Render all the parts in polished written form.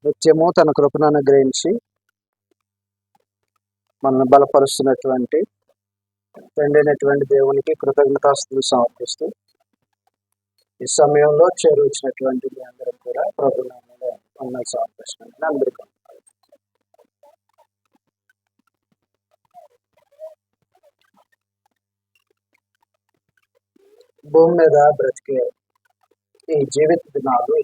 నిత్యము తన కృపను అనుగ్రహించి మనల్ని బలపరుస్తున్నటువంటి తండ్రైనటువంటి దేవునికి కృతజ్ఞతాస్తుతులు సమర్పిస్తూ ఈ సమయంలో చేరువచ్చినటువంటి మీ అందరం కూడా ప్రభు నామములో వందనాలు సమర్పిస్తున్నాను. అందరికీ భూమి మీద బ్రతికే ఈ జీవిత దినాలు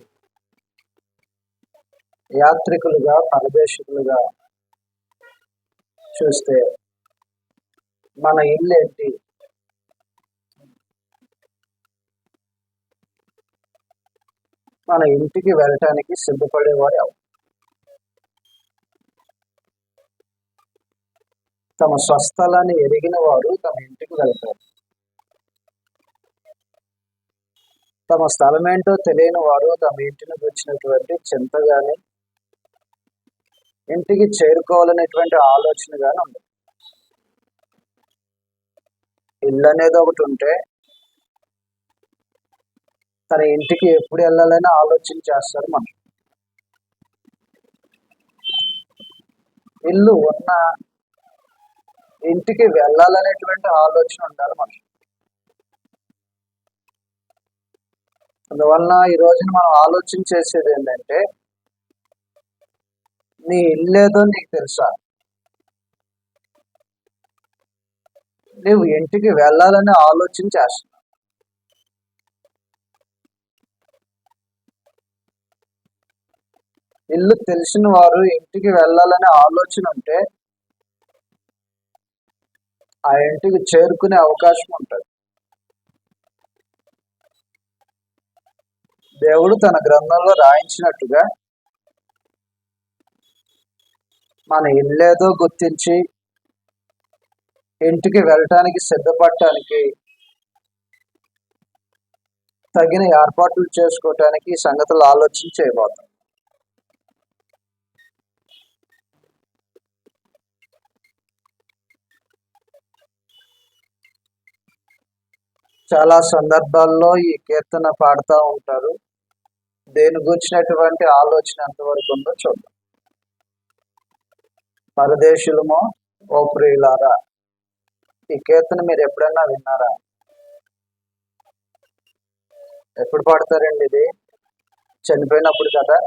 యాత్రికులుగా పరదేశికులుగా చూస్తే మన ఇల్లు ఏంటి, మన ఇంటికి వెళ్ళటానికి సిద్ధపడేవారు ఎవరు? తమ స్వస్థలాన్ని ఎరిగిన వారు తమ ఇంటికి వెళ్తారు. తమ స్థలం ఏంటో తెలియని వారు తమ ఇంటిని వచ్చినటువంటి చింత గాని ఇంటికి చేరుకోవాలనేటువంటి ఆలోచన గాని ఉండదు. ఇల్లు అనేది ఒకటి ఉంటే తన ఇంటికి ఎప్పుడు వెళ్ళాలని ఆలోచన చేస్తారు మనం. ఇల్లు ఉన్న ఇంటికి వెళ్ళాలనేటువంటి ఆలోచన ఉండాలి మనం. అందువలన ఈ రోజున మనం ఆలోచన చేసేది ఏంటంటే, నీ ఇల్లేదో నీకు తెలుసా? నువ్వు ఇంటికి వెళ్ళాలని ఆలోచన చేస్తున్నావు. ఇల్లు తెలిసిన వారు ఇంటికి వెళ్ళాలనే ఆలోచన ఉంటే ఆ ఇంటికి చేరుకునే అవకాశం ఉంటుంది. దేవుడు తన గ్రంథంలో రాయించినట్టుగా మన ఇల్లేదో గుర్తించి ఇంటికి వెళ్ళటానికి సిద్ధపడటానికి తగిన ఏర్పాట్లు చేసుకోవటానికి ఈ సంగతులు ఆలోచన చేయబోతాం. చాలా సందర్భాల్లో ఈ కీర్తన పాడుతూ ఉంటారు. దేని గురించినటువంటి ఆలోచన ఎంతవరకు ఉందో చూద్దాం. పరదేశులమో ఓ ప్రియులారా, ఈ కీర్తన మీరు ఎప్పుడైనా విన్నారా? ఎప్పుడు పాడతారండి ఇది? చనిపోయినప్పుడు కదా.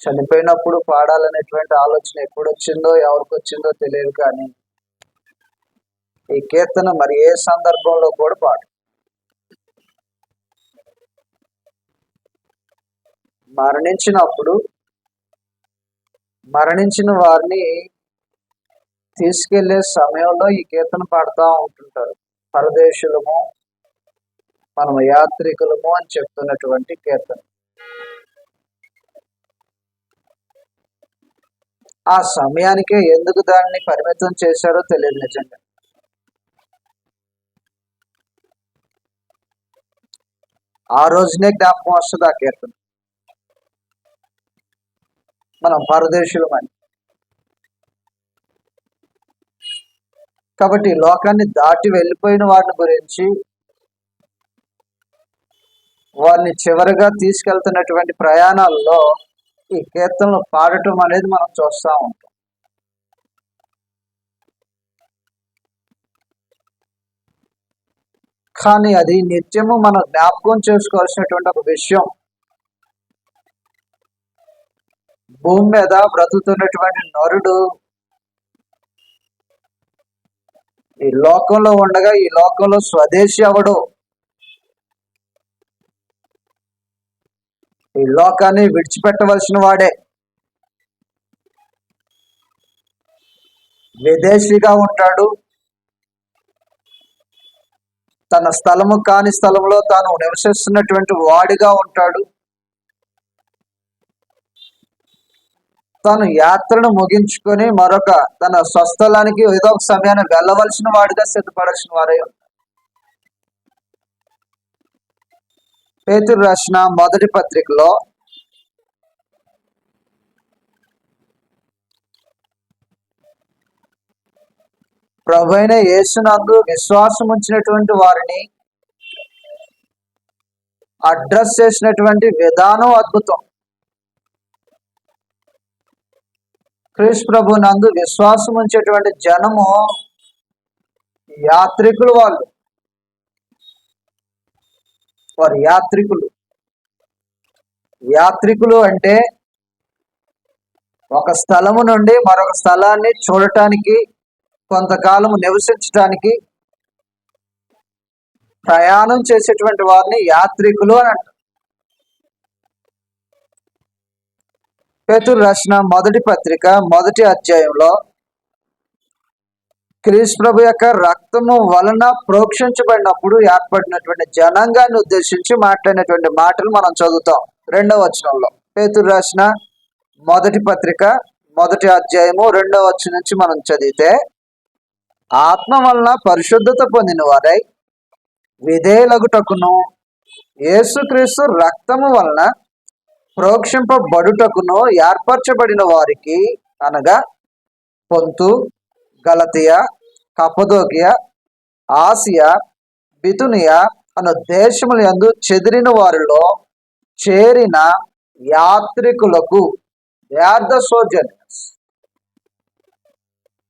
చనిపోయినప్పుడు పాడాలనేటువంటి ఆలోచన ఎప్పుడు వచ్చిందో ఎవరికి వచ్చిందో తెలియదు, కానీ ఈ కీర్తన మరి ఏ సందర్భంలో కూడా పాడు. మరణించిన వారిని తీసుకెళ్లే సమయంలో ఈ కీర్తన పాడుతూ ఉంటుంటారు. పరదేశులము, మనము యాత్రికులము అని చెప్తున్నటువంటి కీర్తన. ఆ సమయానికే ఎందుకు దాన్ని పరిమితం చేశారో తెలియదు నిజంగా. ఆ రోజునే జ్ఞాపకం వస్తుంది ఆ కీర్తన, మనం పరదేశులమని. కాబట్టి లోకాన్ని దాటి వెళ్ళిపోయిన వారిని గురించి, వారిని చివరిగా తీసుకెళ్తున్నటువంటి ప్రయాణాల్లో ఈ కీర్తనలు పాడటం అనేది మనం చూస్తూ ఉంటాం. కానీ అది నిత్యము మనం జ్ఞాపకం చేసుకోవాల్సినటువంటి ఒక విషయం. భూమి మీద బ్రతుకుతున్నటువంటి నరుడు ఈ లోకంలో ఉండగా ఈ లోకంలో స్వదేశీ అవడు. ఈ లోకాన్ని విడిచిపెట్టవలసిన వాడే. విదేశీగా ఉంటాడు. తన స్థలము కాని స్థలంలో తాను నివసిస్తున్నటువంటి వాడిగా ఉంటాడు. తాను యాత్రను ముగించుకొని మరొక తన స్వస్థలానికి ఏదో ఒక సమయాన్ని వెళ్ళవలసిన వాడిగా సిద్ధపడాల్సిన వారే ఉంటారు. పేతురు రాసిన మొదటి పత్రికలో ప్రభువైన యేసునందు విశ్వాసం ఉంచినటువంటి వారిని అడ్రస్ చేసినటువంటి విధానం అద్భుతం. క్రీస్తు ప్రభు నందు విశ్వాసం ఉంచేటువంటి జనము యాత్రికులు. వారు యాత్రికులు అంటే ఒక స్థలము నుండి మరొక స్థలాన్ని చూడటానికి, కొంతకాలం నివసించడానికి ప్రయాణం చేసేటువంటి వారిని యాత్రికులు అని అంటారు. పేతురు రాసిన మొదటి పత్రిక 1వ అధ్యాయంలో క్రీస్తు ప్రభు యొక్క రక్తము వలన ప్రోక్షించబడినప్పుడు ఏర్పడినటువంటి జనాంగాన్ని ఉద్దేశించి మాట్లాడినటువంటి మాటలు మనం చదువుతాం 2వ వచనంలో. పేతురు రాసిన మొదటి పత్రిక 1వ అధ్యాయము 2వ వచనం నుంచి మనం చదివితే, ఆత్మ వలన పరిశుద్ధత పొందిన వారై విధేయులగుటకును యేసుక్రీస్తు రక్తము వలన ప్రోక్షింపబడుటకును ఏర్పరచబడిన వారికి, అనగా పొంతు, గలతియ, కప్పదోకియ, ఆసియా, బితునియా అను దేశముల యందు చెదిరిన వారిలో చేరిన యాత్రికులకు, దే ఆర్ ద సోజర్నర్స్,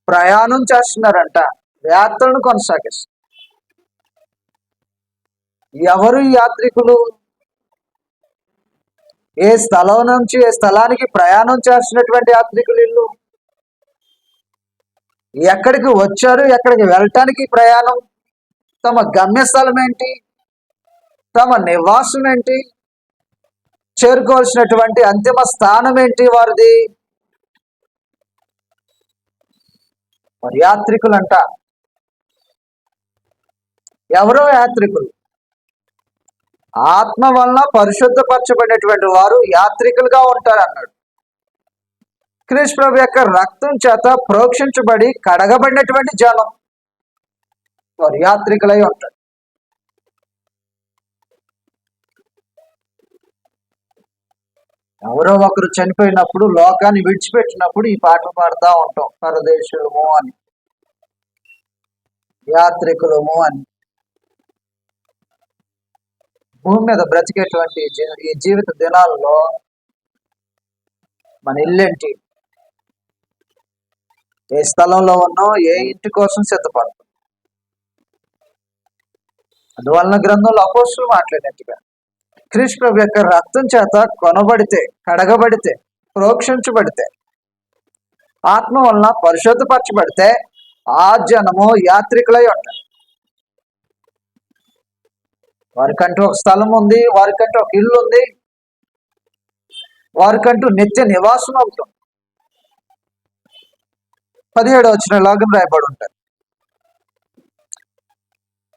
ప్రయాణం చేస్తున్నారంట, యాత్రను కొనసాగిస్తారు. ఎవరు ఈ యాత్రికులు? ఏ స్థలం నుంచి ఏ స్థలానికి ప్రయాణం చేస్తున్నటువంటి యాత్రికులు వీళ్ళు. ఎక్కడికి వచ్చారు, ఎక్కడికి వెళ్ళటానికి ప్రయాణం, తమ గమ్యస్థలం ఏంటి, తమ నివాసం ఏంటి, చేరుకోవాల్సినటువంటి అంతిమ స్థానం ఏంటి వారిది? మరి యాత్రికులంట. ఎవరో యాత్రికులు. ఆత్మ వలన పరిశుద్ధపరచబడినటువంటి వారు యాత్రికులుగా ఉంటారు అన్నాడు. క్రీస్తు ప్రభు యొక్క రక్తం చేత ప్రోక్షించబడి కడగబడినటువంటి జనం వారు యాత్రికులై ఉంటారు. ఎవరో ఒకరు చనిపోయినప్పుడు, లోకాన్ని విడిచిపెట్టినప్పుడు ఈ పాటలు పాడుతూ ఉంటాం, పరదేశులము అని, యాత్రికులము అని. భూమి మీద బ్రతికేటువంటి ఈ జీవిత దినాల్లో మన ఇల్లేంటి, ఏ స్థలంలో ఉన్నాం, ఏ ఇంటి కోసం సిద్ధపడతాం. అందువలన గ్రంథంలో అపోస్తులు మాట్లాడినట్టుగా క్రీస్తు ప్రభు యొక్క రక్తం చేత కొనబడితే, కడగబడితే, ప్రోక్షించబడితే, ఆత్మ వలన పరిశుద్ధపరచబడితే ఆ జనము యాత్రికులై ఉంటారు. వారికంటూ ఒక స్థలం ఉంది, వారికంటూ ఒక ఇల్లు ఉంది, వారికంటూ నిత్య నివాసం అవుతాం. 17వ వచనంలాగా రాయబడి ఉంటారు.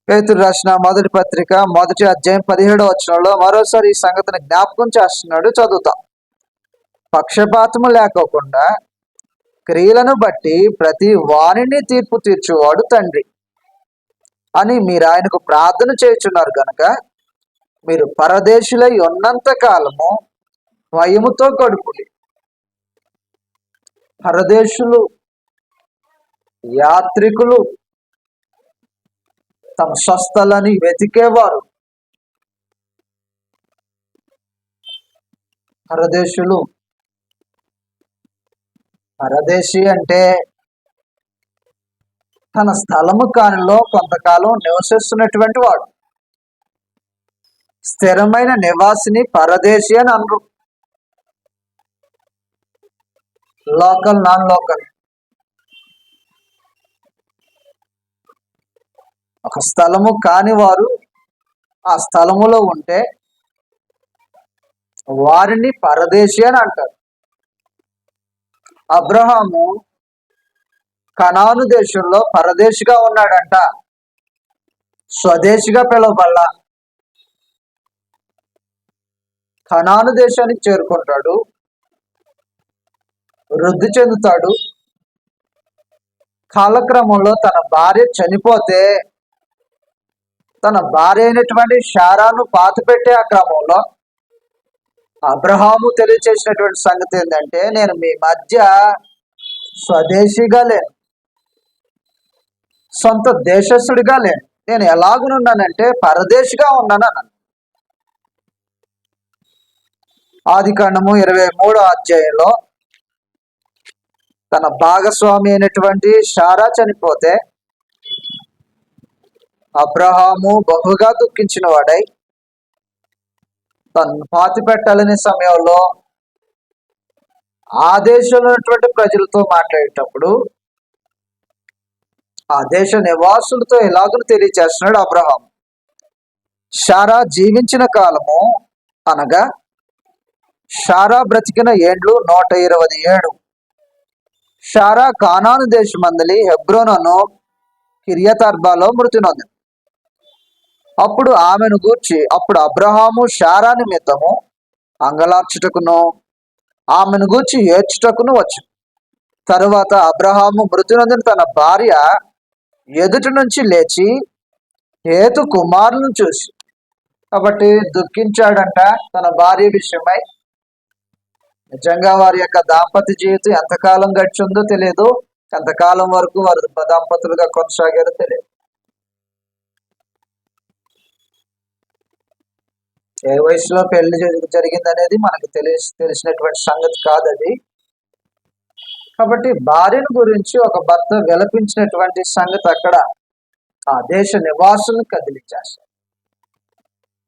పేతురు రాసిన మొదటి పత్రిక 1వ అధ్యాయం 17వ వచనంలో మరోసారి ఈ సంగతిని జ్ఞాపకం చేస్తున్నాడు, చదువుతాం. పక్షపాతము లేకోకుండా క్రియలను బట్టి ప్రతి వాణిని తీర్పు తీర్చువాడు తండ్రి అని మీరు ఆయనకు ప్రార్థన చేయుచున్నారు కనుక మీరు పరదేశులై ఉన్నంత కాలము భయముతో గడుపుడి. పరదేశులు, యాత్రికులు, తమ స్వస్థలని వెతికేవారు. పరదేశులు, పరదేశి అంటే తన స్థలము కానిలో కొంతకాలం నివసిస్తున్నటువంటి వాడు. స్థిరమైన నివాసిని పరదేశి అని అనరు. Local, non local. ఒక స్థలము కాని వారు ఆ స్థలములో ఉంటే వారిని పరదేశి అని అంటారు. అబ్రహాము కనాను దేశంలో పరదేశిగా ఉన్నాడంట, స్వదేశిగా పిలువబడ్డ. కనాను దేశానికి చేరుకుంటాడు, వృద్ధి చెందుతాడు. కాలక్రమంలో తన భార్య చనిపోతే తన భార్య అయినటువంటి శారాను పాతిపెట్టే ఆ క్రమంలో అబ్రహాము తెలియచేసినటువంటి సంగతి ఏంటంటే, నేను మీ మధ్య స్వదేశీగా లేను, సొంత దేశస్థుడిగా లేను, నేను ఎలాగునున్నానంటే పరదేశిగా ఉన్నాను అన్నాను. ఆదికాండము 23వ అధ్యాయంలో తన భాగస్వామి అయినటువంటి శారా చనిపోతే అబ్రహాము బహుగా దుఃఖించిన వాడై తను పాతి పెట్టాలనే సమయంలో ఆ దేశంలో ఉన్నటువంటి ప్రజలతో మాట్లాడేటప్పుడు ఆ దేశ నివాసులతో ఎలాగో తెలియచేస్తున్నాడు అబ్రహాం. శారా జీవించిన కాలము అనగా శారా బ్రతికిన ఏండ్లు 127. శారా కానాను దేశమందలి హెబ్రోనును కిర్యతర్బాలో మృతి నొందింది. అప్పుడు అబ్రహాము శారా నిమిత్తము అంగలార్చుటకును ఆమెను గూర్చి ఏడ్చుటకును వచ్చు. తరువాత అబ్రహాము మృతి నొందిన తన భార్య ఎదుటి నుంచి లేచి హేతు కుమారులను చూసి, కాబట్టి దుఃఖించాడంట తన భార్య విషయమై. నిజంగా వారి యొక్క దాంపత్య జీవితం ఎంతకాలం గడిచిందో తెలియదు, ఎంతకాలం వరకు వారు దంపతులుగా కొనసాగారో తెలియదు. ఏ వయసులో పెళ్లి జరిగింది అనేది మనకు తెలిసినటువంటి సంగతి కాదు అది. కాబట్టి భార్యను గురించి ఒక భర్త విలపించినటువంటి సంగతి అక్కడ ఆ దేశ నివాసులను కదిలించేశారు.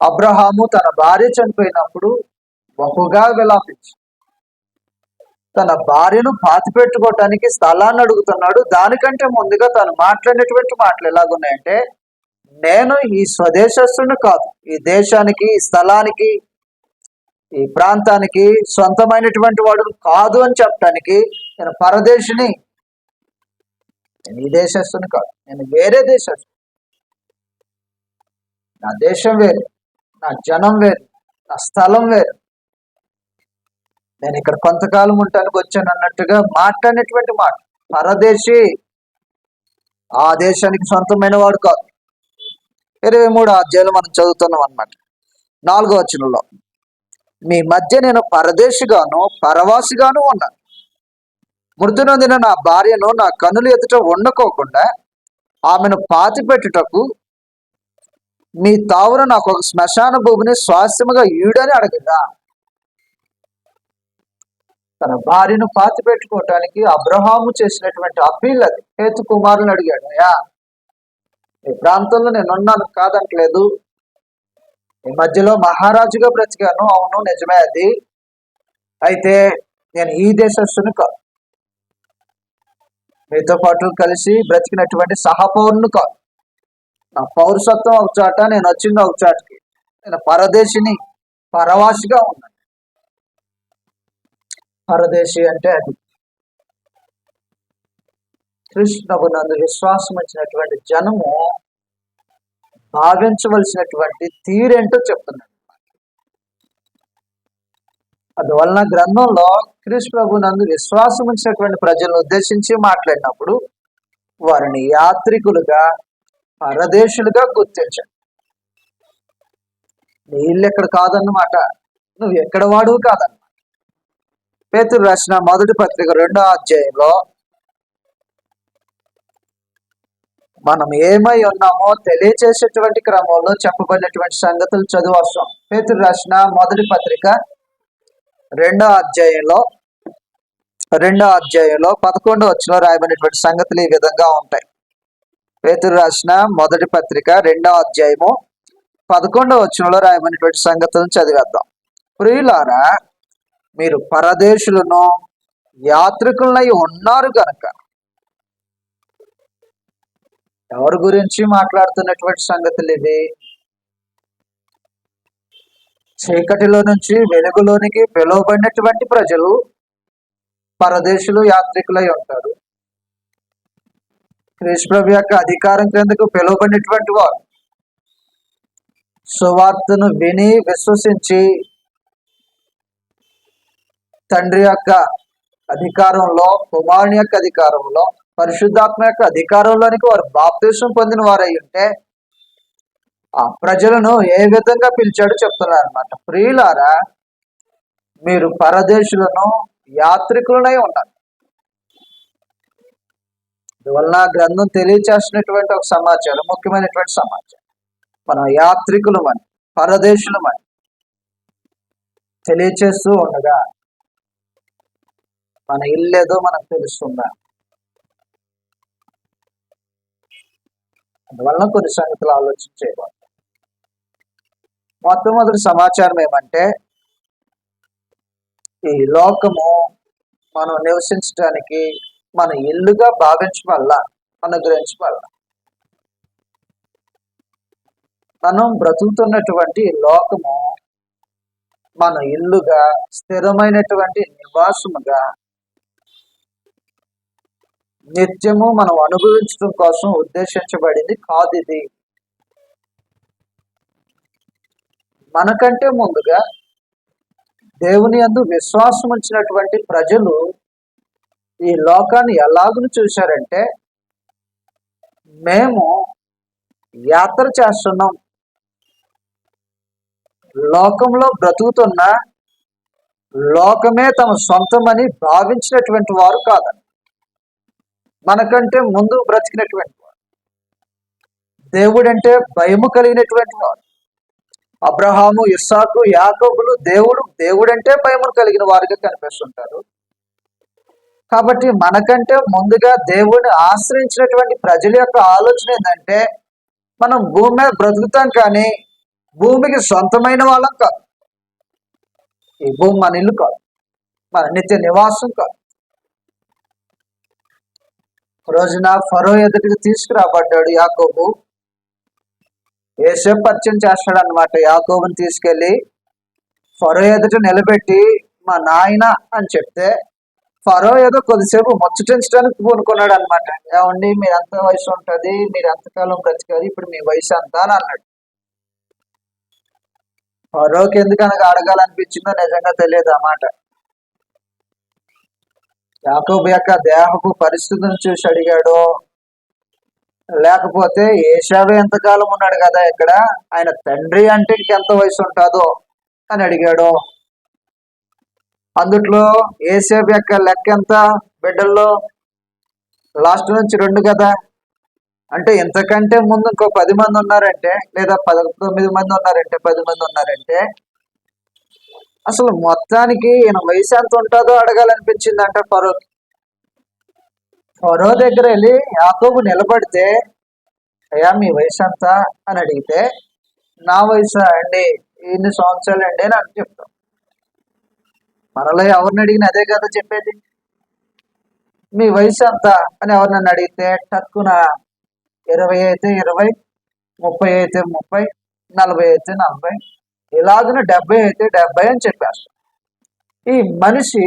అబ్రహాము తన భార్య చనిపోయినప్పుడు బహుగా విలాపించి తన భార్యను పాతి పెట్టుకోవటానికి స్థలాన్ని అడుగుతున్నాడు. దానికంటే ముందుగా తను మాట్లాడినటువంటి మాటలు ఎలాగున్నాయంటే, నేను ఈ స్వదేశస్తుని కాదు, ఈ దేశానికి, ఈ స్థలానికి, ఈ ప్రాంతానికి సొంతమైనటువంటి వాడు కాదు అని చెప్పడానికి నేను పరదేశిని, నేను ఈ దేశస్తుని కాదు, నేను వేరే దేశస్తుని. నా దేశం వేరు, నా జనం వేరు, నా స్థలం వేరు, నేను ఇక్కడ కొంతకాలం ఉండటానికి వచ్చాను అన్నట్టుగా మాట్లాడినటువంటి మాట. పరదేశి, ఆ దేశానికి సొంతమైన వాడు కాదు. 23వ అధ్యాయంలో మనం చదువుతున్నాం అన్నమాట. 4వ వచనంలో, మీ మధ్య నేను పరదేశిగాను పరవాసిగాను ఉన్నాను. మృతి నొందిన నా భార్యను నా కనులు ఎదుట వండుకోకుండా ఆమెను పాతి పెట్టుటకు మీ తావున నాకు ఒక శ్మశాన భూమిని స్వాస్థ్యముగా ఈడని అడగదా. తన భార్యను పాతి పెట్టుకోవటానికి అబ్రహాము చేసినటువంటి అప్పీల్ అది. హేతు కుమారుని అడిగాడు, అయ్యా ఈ ప్రాంతంలో నేనున్నాను కాదంటలేదు, ఈ మధ్యలో మహారాజుగా బ్రతికాను, అవును నిజమే అది, అయితే నేను ఈ దేశస్తుని కాదు, మీతో పాటు కలిసి బ్రతికినటువంటి సహపౌరుని కాదు, నా పౌరసత్వం ఒక చాట, నేను వచ్చింది ఒక చాటకి, నేను పరదేశిని, పరవాసిగా ఉన్నాను. పరదేశి అంటే అది కృష్ణునందు విశ్వాసం వచ్చినటువంటి జనము భావించవలసినటువంటి తీరేంటో చెప్తున్నాడు. అందువలన గ్రంథంలో కృష్ణునందు విశ్వాసం ఉంచినటువంటి ప్రజలను ఉద్దేశించి మాట్లాడినప్పుడు వారిని యాత్రికులుగా, పరదేశులుగా గుర్తించాడు. నీ ఇల్లు ఎక్కడ కాదన్నమాట, నువ్వు ఎక్కడ వాడువు కాదన్నమాట. పేతురు రాసిన 1వ పత్రిక 2వ అధ్యాయంలో మనం ఏమై ఉన్నామో తెలియచేసేటువంటి క్రమంలో చెప్పబడినటువంటి సంగతులు చదువుతాం. పేతురు రాసిన 1వ పత్రిక 2వ అధ్యాయంలో 11వ వచనంలో రాయబడినటువంటి సంగతులు ఈ విధంగా ఉంటాయి. పేతురు రాసిన 1వ పత్రిక 2వ అధ్యాయము 11వ వచనంలో రాయబడినటువంటి సంగతులను చదివేద్దాం. ప్రియులారా, మీరు పరదేశులను యాత్రికులై ఉన్నారు కనుక. ఎవరి గురించి మాట్లాడుతున్నటువంటి సంగతులు ఇవి? చీకటిలో నుంచి వెలుగులోనికి పిలువబడినటువంటి ప్రజలు పరదేశులు, యాత్రికులై ఉంటారు. క్రీస్తు ప్రభు యొక్క అధికారం క్రిందకు పిలువబడినటువంటి వారు సువార్తను విని విశ్వసించి తండ్రి యొక్క అధికారంలో, కుమారుని యొక్క అధికారంలో, పరిశుద్ధాత్మ యొక్క అధికారంలోనికి వారు బాప్తిసం పొందిన వారై ఉంటే ఆ ప్రజలను ఏ విధంగా పిలిచాడో చెప్తున్నారు అనమాట. ప్రియులారా, మీరు పరదేశులను యాత్రికులనై ఉన్నారు. అందువలన గ్రంథం తెలియచేసినటువంటి ఒక సమాచారం, ముఖ్యమైనటువంటి సమాచారం, మనం యాత్రికులమని, పరదేశులమని. తెలియచేస్తూ ఉండగా మన ఇల్లేదో మనకు తెలుస్తుందా? అందువలన కొన్ని సంగతులు ఆలోచన చేయకూడదు. మొట్టమొదటి సమాచారం ఏమంటే, ఈ లోకము మనం నివసించడానికి మన ఇల్లుగా భావించవల్ల, అనుగ్రహించవల్ల. మనం బ్రతుకుతున్నటువంటి లోకము మన ఇల్లుగా, స్థిరమైనటువంటి నివాసముగా, నిత్యము మనం అనుభవించడం కోసం ఉద్దేశించబడింది కాదు. ఇది మనకంటే ముందుగా దేవుని యందు విశ్వాసం ఉంచినటువంటి ప్రజలు ఈ లోకాన్ని ఎలాగను చూశారంటే, మేము యాత్ర చేస్తున్నాం, లోకంలో బ్రతుకుతున్న లోకమే తమ సొంతమని భావించినటువంటి వారు కాదండి. మనకంటే ముందు బ్రతికినటువంటి వారు, దేవుడంటే భయము కలిగినటువంటి వారు. అబ్రహాము, ఇస్సాకు, యాకోబులు దేవుడంటే భయము కలిగిన వారిగా కనిపిస్తుంటారు. కాబట్టి మనకంటే ముందుగా దేవుడిని ఆశ్రయించినటువంటి ప్రజల యొక్క ఆలోచన ఏంటంటే, మనం భూమి మీద బ్రతుకుతాం కానీ భూమికి సొంతమైన వాళ్ళం కాదు. ఈ భూమి మన ఇల్లు కాదు, మన నిత్య నివాసం కాదు. రోజున ఫరో ఎదుటికి తీసుకురాబడ్డాడు యాకోబు. యోసేపు పరిచయం చేస్తాడు అనమాట. యాకోబుని తీసుకెళ్లి ఫరో ఎదుట నిలబెట్టి మా నాయన అని చెప్తే, ఫరో ఏదో కొద్దిసేపు ముచ్చటించడానికి పూనుకున్నాడు అనమాట. ఏమండి, మీరు ఎంత వయసు ఉంటుంది, మీరు ఎంతకాలం బ్రతికారు, ఇప్పుడు మీ వయసు ఎంత అని అన్నాడు. ఫరోకి ఎందుకు అనగా అడగాలనిపించిందో నిజంగా తెలియదు అన్నమాట. యాకోబు యొక్క దేహపు పరిస్థితిని చూసి అడిగాడు, లేకపోతే ఏశావే ఎంతకాలం ఉన్నాడు కదా ఇక్కడ, ఆయన తండ్రి అంటే ఎంత వయసు ఉంటుందో అని అడిగాడు. అందుట్లో ఏసేపు యొక్క లెక్క ఎంత, బిడ్డల్లో లాస్ట్ నుంచి 2 కదా, అంటే ఇంతకంటే ముందు ఇంకో 10 మంది ఉన్నారంటే, లేదా 19 మంది ఉన్నారంటే, 10 మంది ఉన్నారంటే, అసలు మొత్తానికి ఈయన వయసు ఎంత ఉంటుందో అడగాలనిపించింది అంట ఫరో. ఫరో దగ్గర వెళ్ళి యాకోబు నిలబడితే, అయ్యా మీ వయసు ఎంత అని అడిగితే, నా వయసు అండి ఇన్ని సంవత్సరాలు అండి అని అని చెప్తాం. మనలో ఎవరిని అడిగిన అదే కదా చెప్పేది. మీ వయసు ఎంత అని ఎవరినన్ను అడిగితే టక్కున 20 అయితే 20, 30 అయితే 30, 40 అయితే 40, ఇలాగన 70 అయితే 70 అని చెప్పారు. ఈ మనిషి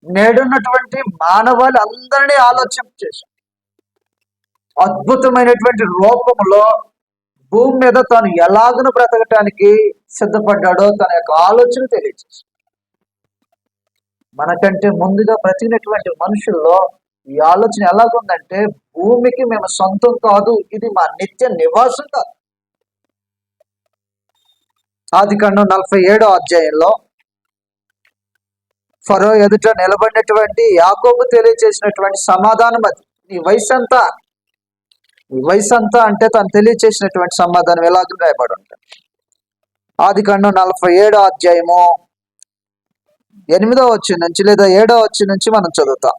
నేడున్నటువంటి మానవాళి అందరినీ ఆలోచన చేశాడు. అద్భుతమైనటువంటి రూపంలో భూమి మీద తాను ఎలాగను బ్రతకటానికి సిద్ధపడ్డాడో తన యొక్క ఆలోచన తెలియజేశాడు. మనకంటే ముందుగా బ్రతికినటువంటి మనుషుల్లో ఈ ఆలోచన ఎలాగుందంటే, భూమికి మేము సొంతం కాదు, ఇది మా నిత్య నివాసం కాదు. ఆదికాండం 47వ అధ్యాయంలో ఫరో ఎదుట నిలబడినటువంటి యాకోబు తెలియచేసినటువంటి సమాధానం అది. నీ వయసు ఎంత, నీ వయసు ఎంత అంటే తను తెలియచేసినటువంటి సమాధానం ఎలాగ రాయబడి ఉంటుంది. ఆదికాండం 47వ అధ్యాయము 8వ వచనం నుంచి లేదా 7వ వచనం నుంచి మనం చదువుతాం.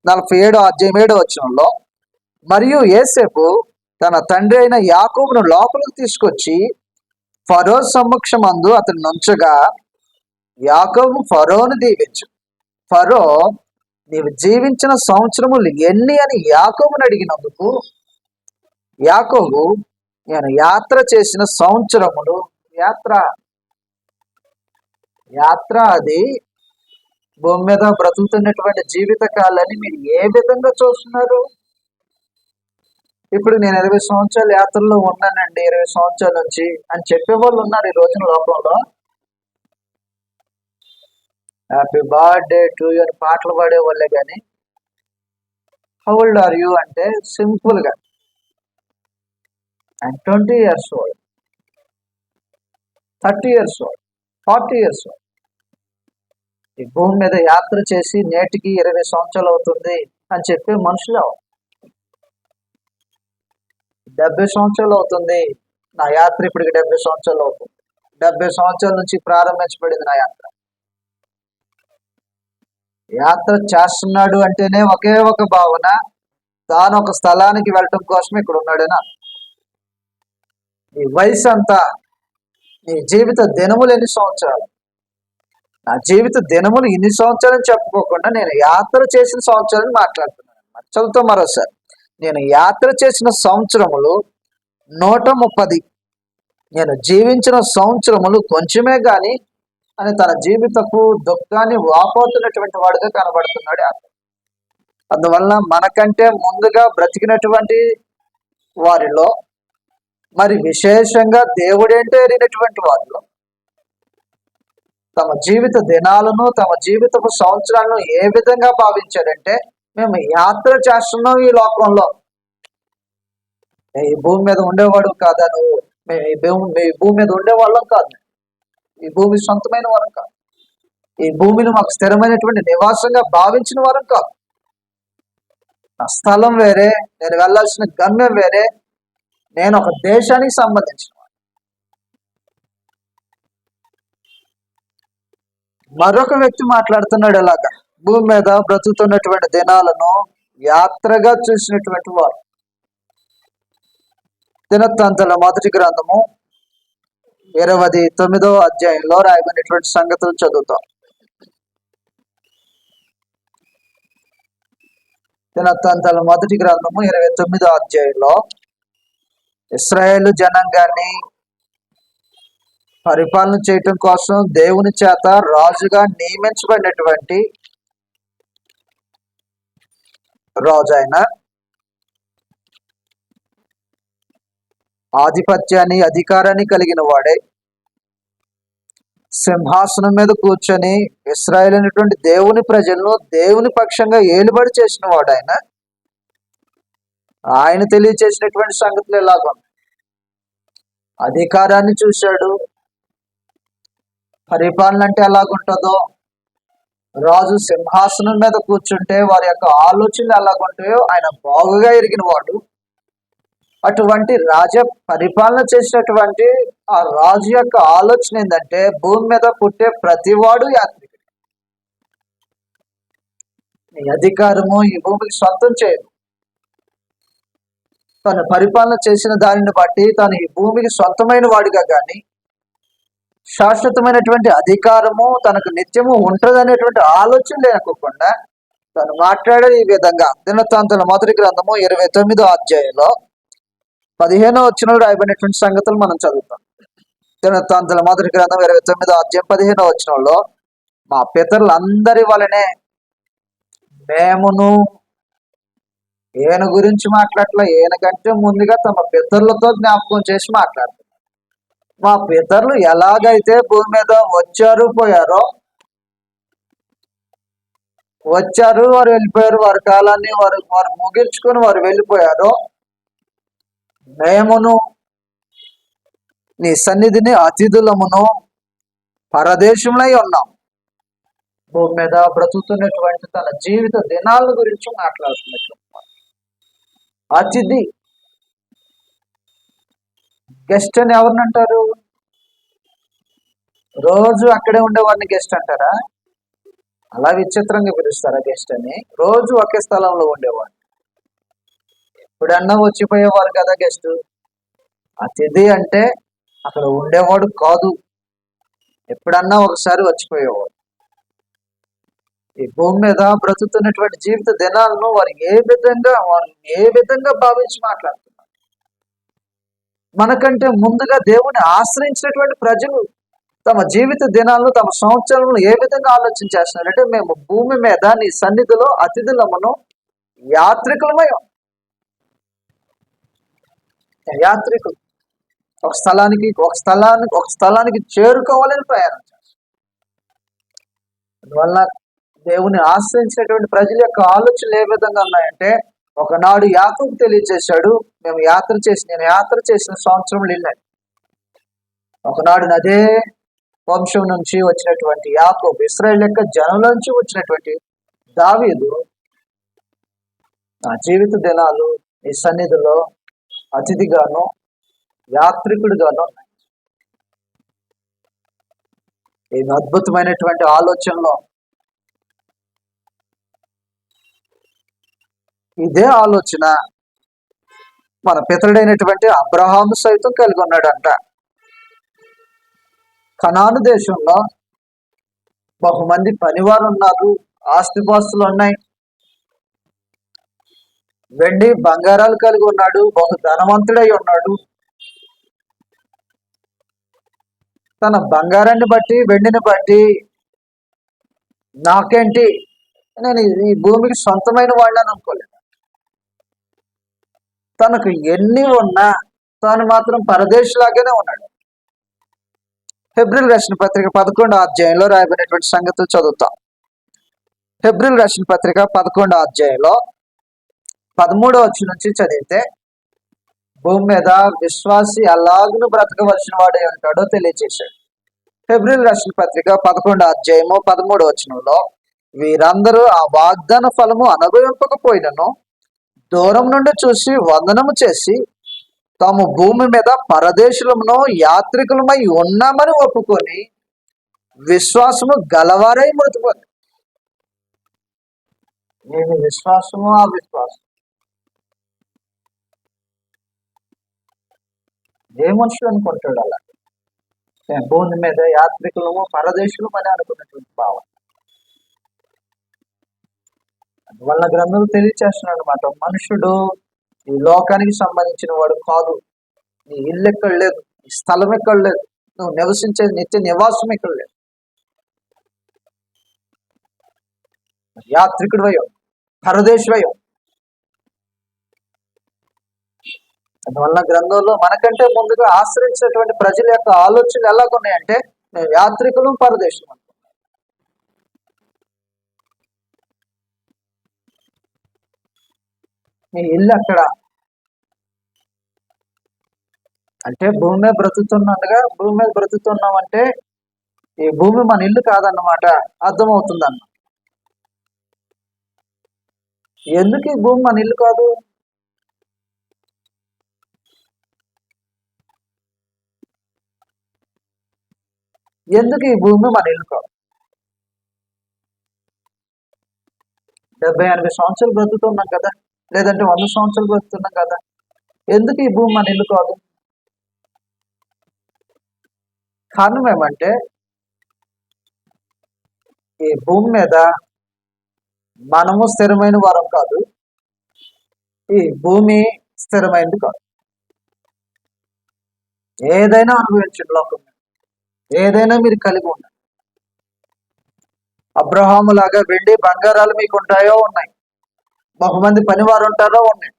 47వ అధ్యాయం 7వ వచనంలో, మరియు యోసేపు తన తండ్రి అయిన యాకోబును లోపలికి తీసుకొచ్చి ఫరో సమక్షమందు అతను నుంచగా, యాకోబు ఫరోను దీవించు. ఫరో, నీవు జీవించిన సంవత్సరములు ఎన్ని అని యాకోబుని అడిగినందుకు యాకోబు, నేను యాత్ర చేసిన సంవత్సరములు, యాత్ర అది భూమి మీద బ్రతుకుతున్నటువంటి జీవిత కాలాన్ని మీరు ఏ విధంగా చూస్తున్నారు? ఇప్పుడు నేను 20 సంవత్సరాలు యాత్రలో ఉన్నానండి, 20 సంవత్సరాల నుంచి అని చెప్పేవాళ్ళు ఉన్నారు ఈ రోజున లోకంలో. హ్యాపీ బర్త్డే టు యూ అని పాటలు పాడేవాళ్ళే కానీ, హౌ ఓల్డ్ ఆర్ యూ అంటే సింపుల్గా and 20 years old, 30 years old, 40 years old. ఈ భూమి మీద యాత్ర చేసి నేటికి 20 సంవత్సరాలు అవుతుంది అని చెప్పే మనుషులు 70 సంవత్సరాలు అవుతుంది, నా యాత్ర ఇప్పటికి 70 సంవత్సరాలు అవుతుంది. 70 సంవత్సరాల నుంచి ప్రారంభించబడింది నా యాత్ర. యాత్ర చేస్తున్నాడు అంటేనే ఒకే ఒక భావన, తాను ఒక స్థలానికి వెళ్ళటం కోసం ఇక్కడ ఉన్నాడేనా. నీ వయసు అంతా, నీ జీవిత దినములు ఎన్ని సంవత్సరాలు? నా జీవిత దినములు ఇన్ని సంవత్సరాలు చెప్పుకోకుండా నేను యాత్ర చేసిన సంవత్సరాలు మాట్లాడుతున్నాను. చదువుతో మరోసారి, నేను యాత్ర చేసిన సంవత్సరములు 130, నేను జీవించిన సంవత్సరములు కొంచెమే గాని అని తన జీవితపు దుఃఖాన్ని వాపోతున్నటువంటి వాడుగా కనబడుతున్నాడు యాత్ర. అందువల్ల మనకంటే ముందుగా బ్రతికినటువంటి వారిలో, మరి విశేషంగా దేవుడేంటో ఎరిగినటువంటి వారిలో, తమ జీవిత దినాలను, తమ జీవితపు సంవత్సరాలను ఏ విధంగా భావించారంటే, మేము యాత్ర చేస్తున్నాం ఈ లోకంలో. ఈ భూమి మీద ఉండేవాడు కాదా నువ్వు? మేము ఈ భూమి మీద ఉండేవాళ్ళం కాదు, ఈ భూమి సొంతమైన వారం కాదు, ఈ భూమిని మాకు స్థిరమైనటువంటి నివాసంగా భావించిన వారం కాదు. నా స్థలం వేరే, నేను వెళ్ళాల్సిన గమ్యం వేరే, నేను ఒక దేశానికి సంబంధించిన. మరొక వ్యక్తి మాట్లాడుతున్నాడు ఎలాగా, భూమి మీద బ్రతుకుతున్నటువంటి దినాలను యాత్రగా చూసినటువంటి వారు. దినవృత్తాంతాల మొదటి గ్రంథము 29వ అధ్యాయంలో రాయబడినటువంటి సంగతులు చదువుతాం. దినవృత్తాంతాల మొదటి గ్రంథము 29వ అధ్యాయంలో ఇశ్రాయేలు జనాంగాన్ని పరిపాలన చేయటం కోసం దేవుని చేత రాజుగా నియమించబడినటువంటి రాజు ఆయన ఆధిపత్యాన్ని, అధికారాన్ని కలిగిన వాడే సింహాసనం మీద కూర్చొని ఇశ్రాయేలు అనేటువంటి దేవుని ప్రజలను దేవుని పక్షంగా ఏలుబడి చేసిన వాడు ఆయన తెలియచేసినటువంటి సంగతులు ఎలాగో అధికారాన్ని చూశాడు. పరిపాలన అంటే ఎలాగుంటుందో, రాజు సింహాసనం మీద కూర్చుంటే వారి యొక్క ఆలోచనలు ఎలాగుంటాయో ఆయన బాగుగా ఎరిగిన వాడు. అటువంటి రాజ పరిపాలన చేసినటువంటి ఆ రాజు యొక్క ఆలోచన ఏంటంటే, భూమి మీద పుట్టే ప్రతివాడు యాత్రికుడు. నీ అధికారము ఈ భూమికి సొంతం చేయదు. తను పరిపాలన చేసిన దానిని బట్టి తను ఈ భూమికి సొంతమైన వాడిగా కానీ, శాశ్వతమైనటువంటి అధికారము తనకు నిత్యము ఉంటుందనేటువంటి ఆలోచన లేకోకుండా తను మాట్లాడే ఈ విధంగా దినవృత్తాంతాల మొదటి గ్రంథము 29వ అధ్యాయంలో 15వ వచనంలో రాయబడినటువంటి సంగతులు మనం చదువుతాం. దినవృత్తాంతాల మొదటి గ్రంథం 29వ అధ్యాయం 15వ వచనంలో, మా పితరులందరి వలనే మేమును, ఈయన గురించి మాట్లాడలే, ఈయన కంటే ముందుగా తమ పితరులతో జ్ఞాపకం చేసి మాట్లాడుతున్నారు. మా పితరులు ఎలాగైతే భూమి మీద వచ్చారు పోయారో, వచ్చారు వారు వెళ్ళిపోయారు, వారి కాలాన్ని వారు ముగించుకొని వారు వెళ్ళిపోయారో, మేమును నీ సన్నిధిని అతిథులమును పరదేశంలో ఉన్నాం. భూమి మీద బ్రతుకుతున్నటువంటి తన జీవిత దినాల గురించి మాట్లాడుతున్నట్టు అతిథి. గెస్ట్ అని ఎవరిని అంటారు? రోజు అక్కడే ఉండేవాడిని గెస్ట్ అంటారా? అలా విచిత్రంగా పిలుస్తారా గెస్ట్ అని? రోజు ఒకే స్థలంలో ఉండేవాడు, ఎప్పుడన్నా వచ్చిపోయేవారు కదా గెస్ట్. అతిథి అంటే అక్కడ ఉండేవాడు కాదు, ఎప్పుడన్నా ఒకసారి వచ్చిపోయేవాడు. ఈ భూమి మీద బ్రతుకుతున్నటువంటి జీవిత దినాలను వారు ఏ విధంగా భావించి మాట్లాడుతున్నారు. మనకంటే ముందుగా దేవుని ఆశ్రయించినటువంటి ప్రజలు తమ జీవిత దినాలను, తమ సంవత్సరాలను ఏ విధంగా ఆలోచన చేస్తున్నారంటే, మేము భూమి మీద నీ సన్నిధిలో అతిథులమును యాత్రికులమై. యాత్రికులు ఒక స్థలానికి చేరుకోవాలని ప్రయాణం చేస్తారు. అందువల్ల దేవుని ఆశ్రయించినటువంటి ప్రజల యొక్క ఆలోచనలు ఏ విధంగా ఉన్నాయంటే, ఒకనాడు యాకోబు తెలియచేశాడు, నేను యాత్ర చేసిన సంవత్సరములు వెళ్ళాయి. ఒకనాడు అదే వంశం నుంచి వచ్చినటువంటి యాకోబు, ఇశ్రాయేలు యొక్క జనం నుంచి వచ్చినటువంటి దావీదు, నా జీవిత దినాలు ఈ సన్నిధిలో అతిథిగాను యాత్రికుడిగాను ఉన్నాయి. ఏమి అద్భుతమైనటువంటి ఆలోచనలో. ఇదే ఆలోచన మన పితరుడైనటువంటి అబ్రహాము సైతం కలిగి ఉన్నాడంట. కనాను దేశంలో బహుమంది పనివారు ఉన్నారు, ఆస్తిపాస్తులు ఉన్నాయి, వెండి బంగారాలు కలిగి ఉన్నాడు, బహు ధనవంతుడై ఉన్నాడు. తన బంగారాన్ని బట్టి వెండిని బట్టి నాకేంటి, నేను ఈ భూమికి సొంతమైన వాళ్ళని అనుకోలేదు. తనకు ఎన్ని ఉన్నా తాను మాత్రం పరదేశిలాగానే ఉన్నాడు. హెబ్రీయులకు రాసిన పత్రిక 11వ అధ్యాయంలో రాయబడినటువంటి సంగతులు చదువుతాం. హెబ్రీయులకు రాసిన పత్రిక 11వ అధ్యాయంలో 13వ వచనం నుంచి చదివితే, భూమి మీద విశ్వాసి అలాగును బ్రతకవలసిన వాడే ఉంటాడో తెలియజేశాడు. హెబ్రీయులకు రాసిన పత్రిక 11వ అధ్యాయము 13వ వచనంలో, వీరందరూ ఆ వాగ్దాన ఫలము అనుభవింపకపోయినను దూరం నుండి చూసి వందనము చేసి తాము భూమి మీద పరదేశులమును యాత్రికులమై ఉన్నామని ఒప్పుకొని విశ్వాసము గలవారై మృతిపోయి. నేను విశ్వాసము, ఆ విశ్వాసం ఏ మనుషులు అనుకుంటాడు అలా? భూమి మీద యాత్రికులము పరదేశులము అని అనుకున్నటువంటి భావం. అందువల్ల గ్రంథం తెలియచేస్తున్నాడు అనమాట, మనుషుడు ఈ లోకానికి సంబంధించిన వాడు కాదు. నీ ఇల్లు ఎక్కడ లేదు, నీ స్థలం ఎక్కడ లేదు, నువ్వు నివసించే నిత్య నివాసం ఇక్కడ లేదు. యాత్రికుడు వయం, పరదేశవయం. అందువల్ల గ్రంథంలో మనకంటే ముందుగా ఆశ్రయించినటువంటి ప్రజల యొక్క ఆలోచనలు ఎలా ఉన్నాయంటే, మేము యాత్రికులు, పరదేశం. నీ ఇల్లు అక్కడ అంటే భూమి మీద బ్రతుకుతున్నట్టుగా, భూమి మీద బ్రతుకుతున్నాం అంటే ఈ భూమి మన ఇల్లు కాదన్నమాట అర్థమవుతుందన్న. ఎందుకు ఈ భూమి మన ఇల్లు కాదు? ఎందుకు ఈ భూమి మన ఇల్లు కాదు? 70-80 సంవత్సరాలు బ్రతుకుతున్నాం కదా, లేదంటే 100 సంవత్సరాలు బ్రతుకుతున్నాం కదా, ఎందుకు ఈ భూమి మన ఇల్లు కాదు? కారణం ఏమంటే, ఈ భూమి మీద మనము స్థిరమైన వారం కాదు, ఈ భూమి స్థిరమైనది కాదు. ఏదైనా అనుభవించండి లోకం, ఏదైనా మీరు కలిగి ఉండండి. అబ్రహాము లాగా వెండి బంగారాలు మీకు ఉంటాయో ఉన్నాయి, బహుమంది పనివారు ఉంటారో ఉన్నాయి,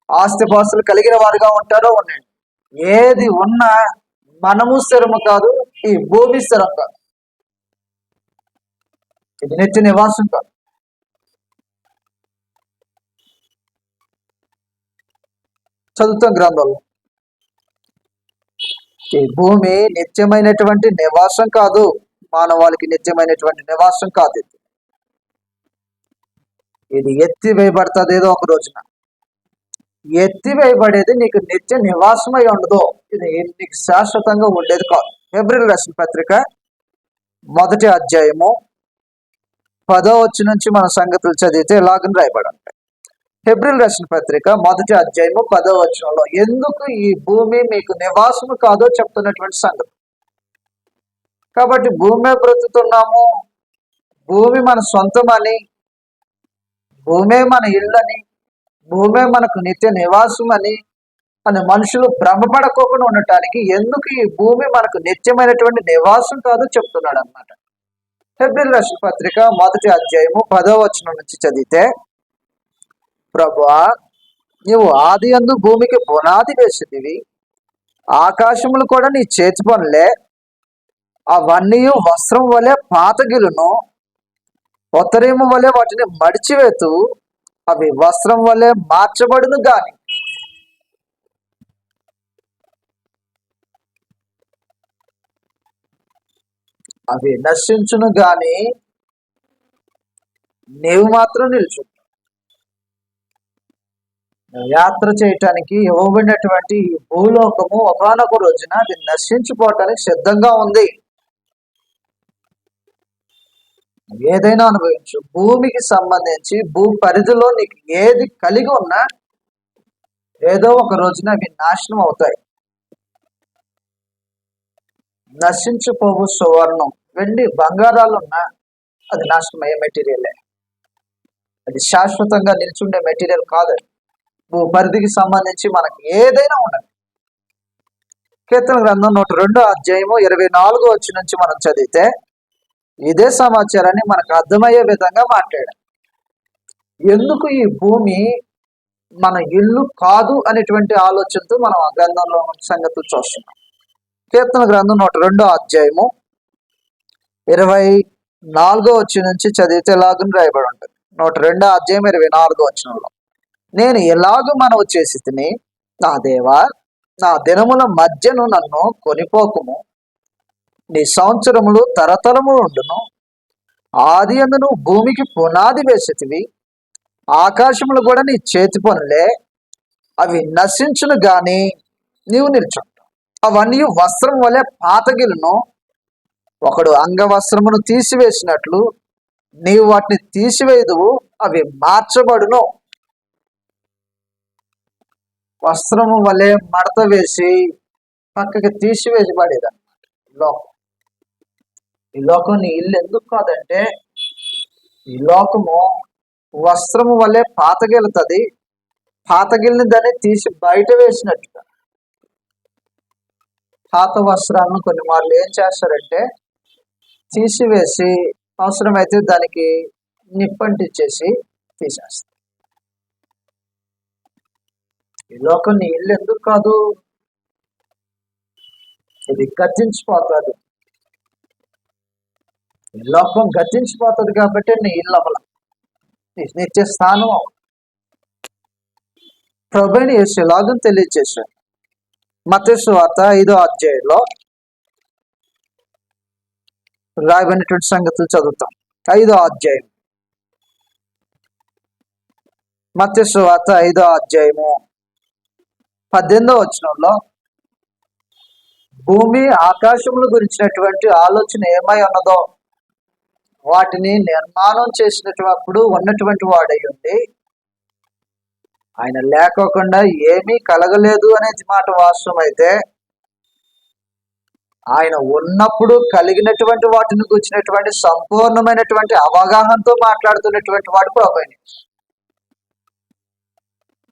ఆస్తిపాస్తులు కలిగిన వారుగా ఉంటారో ఉన్నాయి. ఏది ఉన్నా మనము స్థిరము కాదు, ఈ భూమి స్థిరం కాదు, ఇది నిత్య నివాసం కాదు. చదువుతాం గ్రంథంలో, ఈ భూమి నిత్యమైనటువంటి నివాసం కాదు, మానవాళికి నిత్యమైనటువంటి నివాసం కాదు. ఇది ఎత్తి వేయబడుతుంది ఏదో ఒక రోజున. ఎత్తి వేయబడేది నీకు నిత్య నివాసమై ఉండదు, ఇది నీకు శాశ్వతంగా ఉండేది కాదు. హెబ్రీయులకు రాసిన పత్రిక 1వ అధ్యాయము 10వ వచనం నుంచి మన సంగతులు చదివితే ఎలాగని రాయబడి ఉంటాయి. హెబ్రీయులకు రాసిన పత్రిక 1వ అధ్యాయము 10వ వచనంలో ఎందుకు ఈ భూమి మీకు నివాసము కాదో చెప్తున్నటువంటి సంగతి. కాబట్టి భూమి మీద బ్రతుకుతున్నాము, భూమి మన సొంతమని, భూమే మన ఇల్లని, భూమే మనకు నిత్య నివాసం అని మనుషులు భ్రమపడకోకుండా ఉండటానికి ఎందుకు ఈ భూమి మనకు నిత్యమైనటువంటి నివాసం కాదో చెప్తున్నాడు అన్నమాట. హెబ్రీయులకు రాసిన పత్రిక 1వ అధ్యాయము 10వ వచనం నుంచి చదివితే, ప్రభువా నీవు ఆదియందు భూమికి పునాది వేసితివి, ఆకాశములు కూడా నీ చేతి పనులే, అవన్నీ వస్త్రం వలె పాతగిలును, ఉత్తరీము వలె వాటిని మడిచివేతు, అవి వస్త్రం వలె మార్చబడును గాని అవి నశించును గాని నీవు మాత్రం నిలుచు. యాత్ర చేయటానికి ఇవ్వబడినటువంటి ఈ భూలోకము ఒకానొక రోజున అది నశించిపోవటానికి సిద్ధంగా ఉంది. ఏదైనా అనుభవించు. భూమికి సంబంధించి భూ పరిధిలో నీకు ఏది కలిగి ఉన్నా ఏదో ఒక రోజున అవి నాశనం అవుతాయి. నశించిపోవు సువర్ణం, వెండి, బంగారాలున్నా అది నాశనం అయ్యే మెటీరియలే. అది శాశ్వతంగా నిల్చుండే మెటీరియల్ కాదు. భూ పరిధికి సంబంధించి మనకి ఏదైనా ఉండదు. కీర్తన గ్రంథం 102 అధ్యాయము 24 నుంచి మనం చదివితే ఇదే సమాచారాన్ని మనకు అర్థమయ్యే విధంగా మాట్లాడారు. ఎందుకు ఈ భూమి మన ఇల్లు కాదు అనేటువంటి ఆలోచనతో మనం ఆ గ్రంథంలో సంగతులు చూస్తున్నాం. కీర్తన గ్రంథం 102 అధ్యాయము 24 నుంచి చదివితే ఎలాగని రాయబడి ఉంటుంది. 102 అధ్యాయం 24 నేను ఎలాగూ మనవి చేసి తిని, నా దేవా, నా దినముల మధ్యను నన్ను కొనిపోకుము. నీ సంవత్సరములు తరతరములు ఉండును. ఆది అందును భూమికి పునాది వేసితివి. ఆకాశములు కూడా నీ చేతి పనులే. అవి నశించును గాని నీవు నిల్చుంటావు. అవన్నీ వస్త్రం వలె పాతగిలును. ఒకడు అంగవస్త్రమును తీసివేసినట్లు నీవు వాటిని తీసివేయదువు, అవి మార్చబడును. వస్త్రము వలె మడత వేసి పక్కకి తీసివేయబడేదన్నమాట లోకం. ఈ లోకం నీ ఇల్లు ఎందుకు కాదంటే, ఈ లోకము వస్త్రము వలె పాతగిలుతుంది. పాతగిలిని దాన్ని తీసి బయట వేసినట్టుగా. పాత వస్త్రాలను కొన్ని మార్లు ఏం చేస్తారంటే తీసివేసి అవసరమైతే దానికి నిప్పంటిచ్చేసి తీసేస్తారు. ఈ లోకం నీ ఇల్లు ఎందుకు కాదు, ఇది గతించిపోతుంది. ఈ లోకం గతించిపోతుంది కాబట్టి నీ ఇల్లు అవ్వాల, నిత్య స్థానం అవ్వాలి. ప్రభువుని యేసు ఎలాగని తెలియజేశాడు. మత్తయి సువార్త 5వ అధ్యాయంలో రాయబడినటువంటి సంగతులు చదువుతాం. 5వ అధ్యాయం, మత్తయి సువార్త 5వ అధ్యాయము 18వ వచనంలో భూమి ఆకాశముల గురించినటువంటి ఆలోచన ఏమై ఉన్నదో వాటిని నిర్మాణం చేసినప్పుడు ఉన్నటువంటి వాడై ఉండి ఆయన లేకోకుండా ఏమీ కలగలేదు అనేది మాట వాస్తవం అయితే, ఆయన ఉన్నప్పుడు కలిగినటువంటి వాటిని గురించినటువంటి సంపూర్ణమైనటువంటి అవగాహనతో మాట్లాడుతున్నటువంటి వాడు ప్రభువైన యేసు.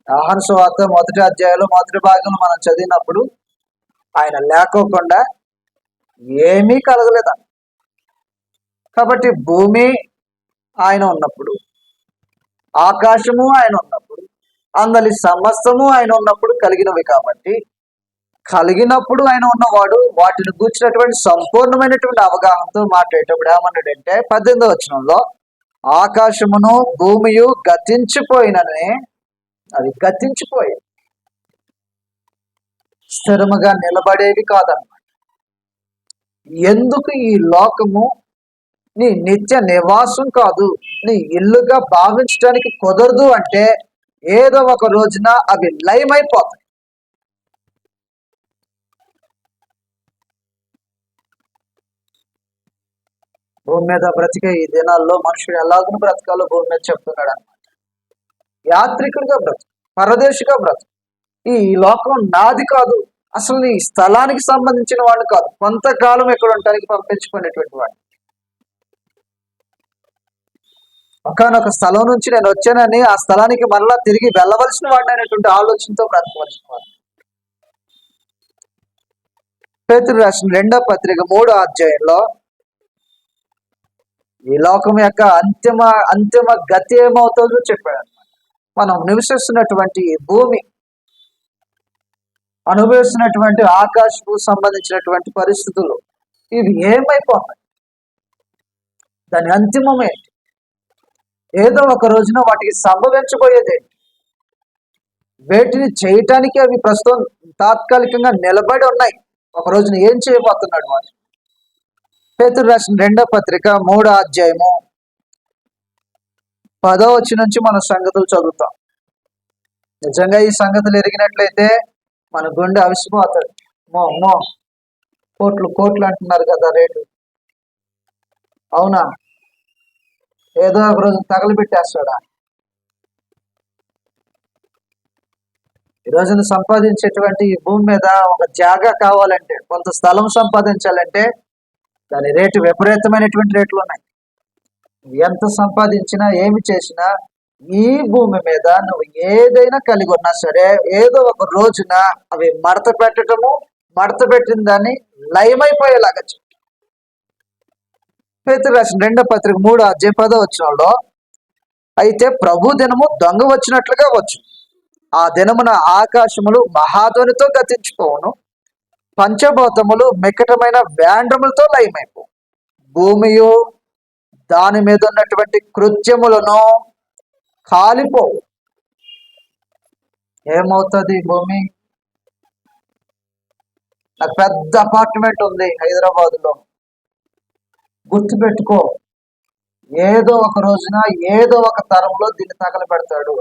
యోహాను సువార్త 1వ అధ్యాయంలో 1వ భాగంలో మనం చదివినప్పుడు ఆయన లేకోకుండా ఏమీ కలగలేదన్న. కాబట్టి భూమి ఆయన ఉన్నప్పుడు, ఆకాశము ఆయన ఉన్నప్పుడు, అందరి సమస్తము ఆయన ఉన్నప్పుడు కలిగినవి. కాబట్టి కలిగినప్పుడు ఆయన ఉన్నవాడు వాటిని గూర్చినటువంటి సంపూర్ణమైనటువంటి అవగాహనతో మాట్లాడేటప్పుడు ఏమన్నాడంటే 18వ వచనంలో, ఆకాశమును భూమియు గతించిపోయిననే, అవి గతించిపోయాయి, స్థిరముగా నిలబడేవి కాదన్నమాట. ఎందుకు ఈ లోకము నీ నిత్య నివాసం కాదు, నీ ఇల్లుగా భావించడానికి కుదరదు అంటే ఏదో ఒక రోజున అవి లయమైపోతాయి. భూమి మీద బ్రతికే ఈ దినాల్లో మనుషుడు ఎలాగూ బ్రతకాలో భూమి మీద చెప్తున్నాడు అనమాట. యాత్రికుడిగా బ్రతుకు, పరదేశిగా బ్రతుకు. ఈ లోకం నాది కాదు, అసలు నీ స్థలానికి సంబంధించిన వాడు కాదు, కొంతకాలం ఇక్కడ ఉండటానికి పంపించుకునేటువంటి వాడు. ఒకనొక స్థలం నుంచి నేను వచ్చానని ఆ స్థలానికి మరలా తిరిగి వెళ్ళవలసిన వాడిని అనేటువంటి ఆలోచనతో బ్రతకవలసిన వాడు. పేతురు రాసిన 2వ పత్రిక 3వ అధ్యాయంలో ఈ లోకం యొక్క అంతిమ గతి ఏమవుతుందో చెప్పాడు అనమాట. మనం నివసిస్తున్నటువంటి భూమి, అనుభవిస్తున్నటువంటి ఆకాశకు సంబంధించినటువంటి పరిస్థితులు ఇవి ఏమైపోతాయి, దాని అంతిమమే ఏదో ఒక రోజున వాటికి సంభవించబోయేదే. వేటిని చేయటానికి అవి ప్రస్తుతం తాత్కాలికంగా నిలబడి ఉన్నాయి, ఒక రోజున ఏం చేయబోతున్నాడు వాడు. పేతురు రాసిన 2వ పత్రిక 3వ అధ్యాయము 10వ వచనం నుంచి మన సంగతులు చదువుతాం. నిజంగా ఈ సంగతులు ఎరిగినట్లయితే మన గుండె అవిసిపోతుంది. మో కోట్లు అంటున్నారు కదా రేటు, అవునా? ఏదో ఒక రోజు తగలబెట్టేస్తాడా? ఈ రోజున సంపాదించేటువంటి ఈ భూమి మీద ఒక జాగా కావాలంటే, కొంత స్థలం సంపాదించాలంటే దాని రేటు విపరీతమైనటువంటి రేట్లు ఉన్నాయి. ఎంత సంపాదించినా ఏమి చేసినా ఈ భూమి మీద నువ్వు ఏదైనా కలిగి ఉన్నా సరే, ఏదో ఒక రోజున అవి మడత పెట్టడము, మడత పెట్టిన దాన్ని లయమైపోయేలాగా పేతురు రాసిన 2వ పత్రిక 3వ అధ్యాయం 10వ వచనంలో, అయితే ప్రభు దినము దొంగ వచ్చినట్లుగా వచ్చు. ఆ దినమున ఆకాశములు మహాధ్వనితో గతించిపోవును, పంచభూతములు మిక్కటమైన వ్యాండ్రములతో లయమైపో, భూమియు దాని మీద ఉన్నటువంటి కృత్యములను కాలిపోవు. ఏమవుతుంది భూమి? నాకు పెద్ద అపార్ట్మెంట్ ఉంది హైదరాబాద్లో. గుర్తుపెట్టుకో, ఏదో ఒక రోజున ఏదో ఒక తరంలో దీన్ని తగలబెడతాడు.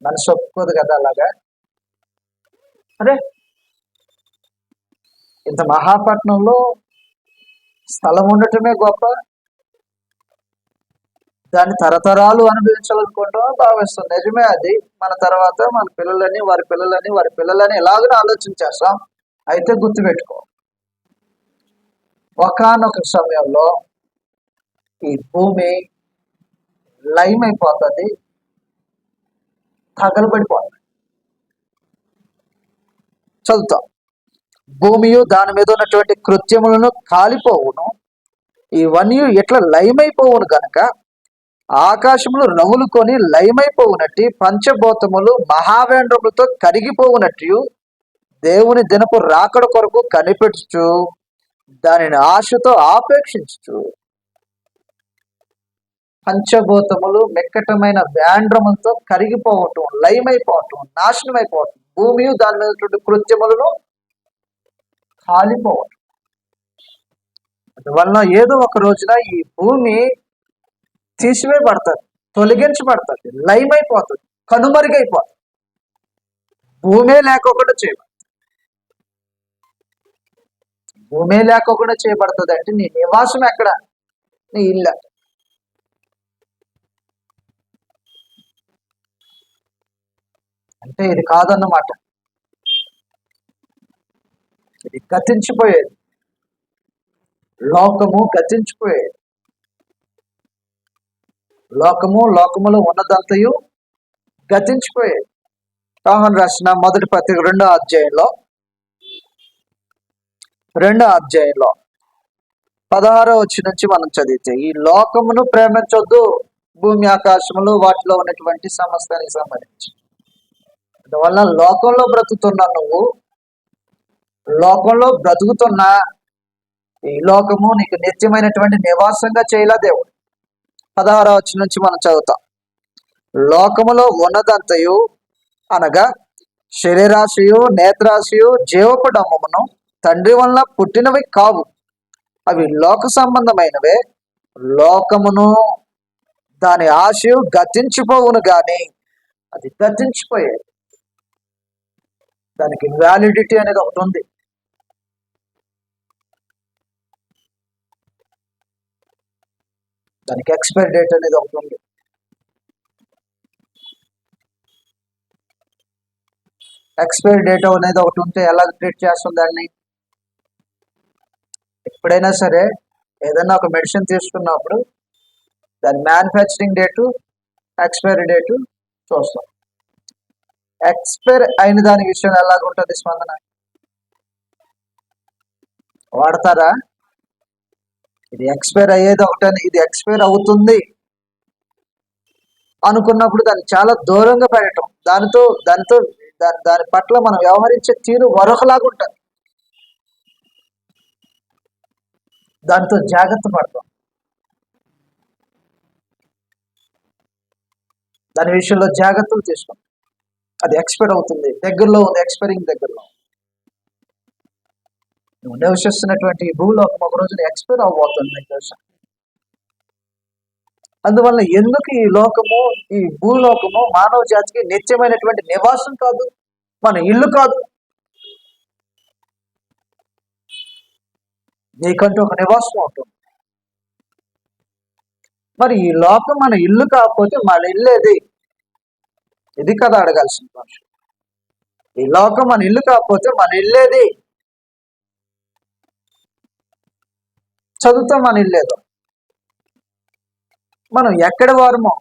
మనసు ఒప్పుకోదు కదా అలాగా. అరే, ఇంత మహాపట్నంలో స్థలం ఉండటమే గొప్ప, దాన్ని తరతరాలు అనుభవించాలనుకుంటాం భావిస్తాం. నిజమే, అది మన తర్వాత మన పిల్లలని, వారి పిల్లలని, వారి పిల్లలని ఎలాగో ఆలోచించేస్తాం. అయితే గుర్తుపెట్టుకో, ఒకానొక సమయంలో ఈ భూమి లయమైపోతుంది, తగలబడిపోతుంది. చదువుతాం, భూమియు దాని మీద ఉన్నటువంటి కృత్యములను కాలిపోవును, ఇవన్నీ ఎట్లా లయమైపోవును కనుక ఆకాశములు రగులుకొని లయమైపోవునట్టి పంచభూతములు మహావేంద్రములతో కరిగిపోవునట్టు దేవుని దినపు రాకడ కొరకు కనిపెట్టుచు దానిని ఆశతో ఆపేక్షించు. పంచభూతములు మిక్కటమైన వ్యాండ్రములతో కరిగిపోవటం, లయమైపోవటం, నాశనమైపోవటం, భూమియు దాని మీద కృత్యములను కాలిపోవటం. అందువలన ఏదో ఒక రోజున ఈ భూమి తీసివేయబడుతుంది, తొలగించబడుతుంది, లయమైపోతుంది, కనుమరుగైపోతుంది. భూమే లేకోకుండా చేయబడుతుంది. భూమే లేకోకుండా చేయబడుతుంది అంటే నీ నివాసం ఎక్కడ? నీ ఇల్లు. అంటే ఇది కాదన్నమాట. ఇది గతించిపోయేది, లోకము గతించిపోయేది. లోకము, లోకములో ఉన్నదంతయు గతించిపోయేది. యోహాను రాసిన 1వ పత్రిక 2వ అధ్యాయంలో 16వ వచనం నుంచి మనం చదివితే, ఈ లోకమును ప్రేమించొద్దు, భూమి ఆకాశములు వాటిలో ఉన్నటువంటి సమస్తానికి సంబంధించి. అందువల్ల లోకంలో బ్రతుకుతున్నా నువ్వు, లోకంలో బ్రతుకుతున్నా ఈ లోకము నీకు నిత్యమైనటువంటి నివాసంగా చేయలే దేవుడు. 16వ వచనం నుంచి మనం చదువుతాం, లోకములో ఉన్నదంతయు అనగా శరీరాశయు, నేత్రాశయు, జీవపు డమ్మమును తండ్రి వలన పుట్టినవి కావు, అవి లోక సంబంధమైనవే. లోకమును దాని ఆశయు గతించిపోవును గాని అది గతించిపోయేది. దానికి వ్యాలిడిటీ అనేది ఒకటి ఉంది. దానికి ఎక్స్పైరీ డేట్ అనేది ఒకటి ఉంది. ఎక్స్పైరీ డేట్ అనేది ఒకటి ఉంటే ఎలా ట్రీట్ చేస్తాం దాన్ని? ఎప్పుడైనా సరే ఏదైనా ఒక మెడిసిన్ తీసుకున్నప్పుడు దాని మ్యానుఫ్యాక్చరింగ్ డేటు, ఎక్స్పైరీ డేటు చూస్తాం. ఎక్స్పైర్ అయిన దాని విషయం ఎలాగుంటుంది స్పందన? వాడతారా? ఇది ఎక్స్పైర్ అయ్యేది ఒకటని, ఇది ఎక్స్పైర్ అవుతుంది అనుకున్నప్పుడు దాన్ని చాలా దూరంగా పెట్టడం, దాని పట్ల మనం వ్యవహరించే తీరు మరొకలాగా ఉంటుంది. దాంతో జాగ్రత్త పడతాం. దాని విషయంలో జాగ్రత్తలు తీసుకుంటాం. అది ఎక్స్పైర్ అవుతుంది, దగ్గరలో ఉంది, ఎక్స్పైరింగ్ దగ్గరలో. నువ్వు నివసిస్తున్నటువంటి భూలోకం ఒక రోజున ఎక్స్పైర్ అవ్వబోతుంది నీకు తెలుసా? అందువల్ల ఎందుకు ఈ భూలోకము మానవ జాతికి నిత్యమైనటువంటి నివాసం కాదు, మన ఇల్లు కాదు. నీకంటూ ఒక నివాసం ఉంటుంది. మరి ఈ లోకం మన ఇల్లు కాకపోతే మన ఇల్లు ఏది? ఇది కదా అడగాల్సిన మనుషులు. ఈ లోకం మన ఇల్లు కాకపోతే మన ఇల్లేది? చదువుతాం మన ఇల్లేదో. మనం ఎక్కడ వారమో,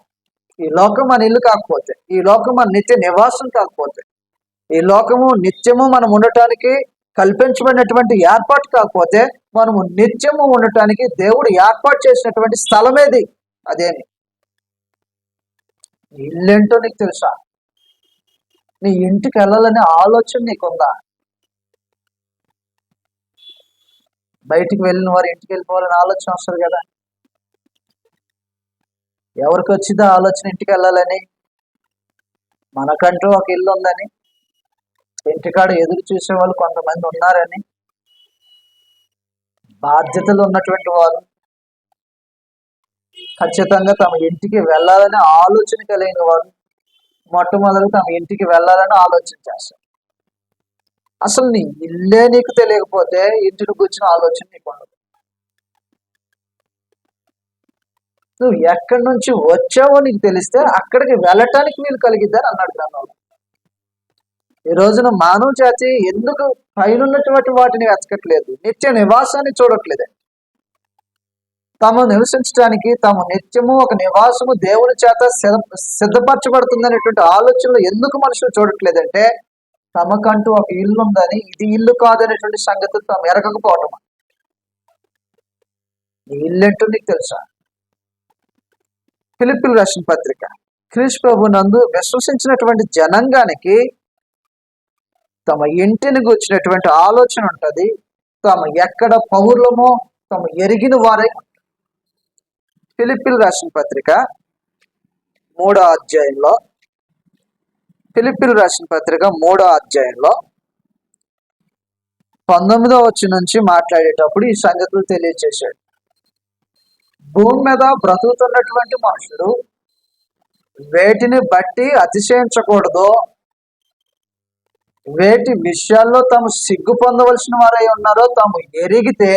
ఈ లోకం మన ఇల్లు కాకపోతే, ఈ లోకం మన నిత్య నివాసం కాకపోతే, ఈ లోకము నిత్యము మనం ఉండటానికి కల్పించబడినటువంటి ఏర్పాటు కాకపోతే, మనము నిత్యము ఉండటానికి దేవుడు ఏర్పాటు చేసినటువంటి స్థలం ఏది? అదేమి? ఇల్లేంటో నీకు తెలుసా? నీ ఇంటికి వెళ్ళాలనే ఆలోచన నీకుందా? బయటికి వెళ్ళిన వారు ఇంటికి వెళ్ళిపోవాలని ఆలోచన వస్తుంది కదా. ఎవరికి వచ్చిందా ఆలోచన ఇంటికి వెళ్ళాలని? మనకంటూ ఒక ఇల్లు ఉందని, ఇంటికాడ ఎదురు చూసే వాళ్ళు కొంతమంది ఉన్నారని, బాధ్యతలు ఉన్నటువంటి వారు ఖచ్చితంగా తమ ఇంటికి వెళ్ళాలని ఆలోచన కలిగిన వారు మొట్టమొదటి తమ ఇంటికి వెళ్ళాలని ఆలోచన చేస్తారు. అసలు నీ ఇల్లే నీకు తెలియకపోతే ఇంటిని కూర్చుని ఆలోచన నీకు ఉండదు. నువ్వు ఎక్కడి నుంచి వచ్చావో నీకు తెలిస్తే అక్కడికి వెళ్ళటానికి వీలు కలిగిద్దని అన్నాడు గ్రంథంలో. ఈ రోజున మానవ జాతి ఎందుకు పైనున్నటువంటి వాటిని వెతకట్లేదు? నిత్య నివాసాన్ని చూడట్లేదు. తాము నివసించడానికి తాము నిత్యము ఒక నివాసము దేవుని చేత సిద్ధపరచబడుతుంది అనేటువంటి ఆలోచనలు ఎందుకు మనుషులు చూడట్లేదంటే, తమకంటూ ఒక ఇల్లు ఉందని, ఇది ఇల్లు కాదనేటువంటి సంగతి తాము ఎరగకపోవటం. ఈ ఇల్లేంటో నీకు తెలుసా? ఫిలిప్పీయులకు రాసిన పత్రిక. క్రీస్తు ప్రభు నందు విశ్వసించినటువంటి జనాంగానికి తమ ఇంటిని గూర్చినటువంటి ఆలోచన ఉంటుంది. తాము ఎక్కడ పౌరులమో తాము ఎరిగిన వారై. ఫిలిప్పీయులకు రాసిన పత్రిక 3వ అధ్యాయంలో, ఫిలిప్పీయులకు రాసిన పత్రిక 3వ అధ్యాయంలో 19వ వచనం నుంచి మాట్లాడేటప్పుడు ఈ సంగతులు తెలియచేశాడు. భూమి మీద బ్రతుకుతున్నటువంటి మనుషులు వేటిని బట్టి అతిశయించకూడదు, వేటి విషయాల్లో తాము సిగ్గు పొందవలసిన వారై ఉన్నారో తాము ఎరిగితే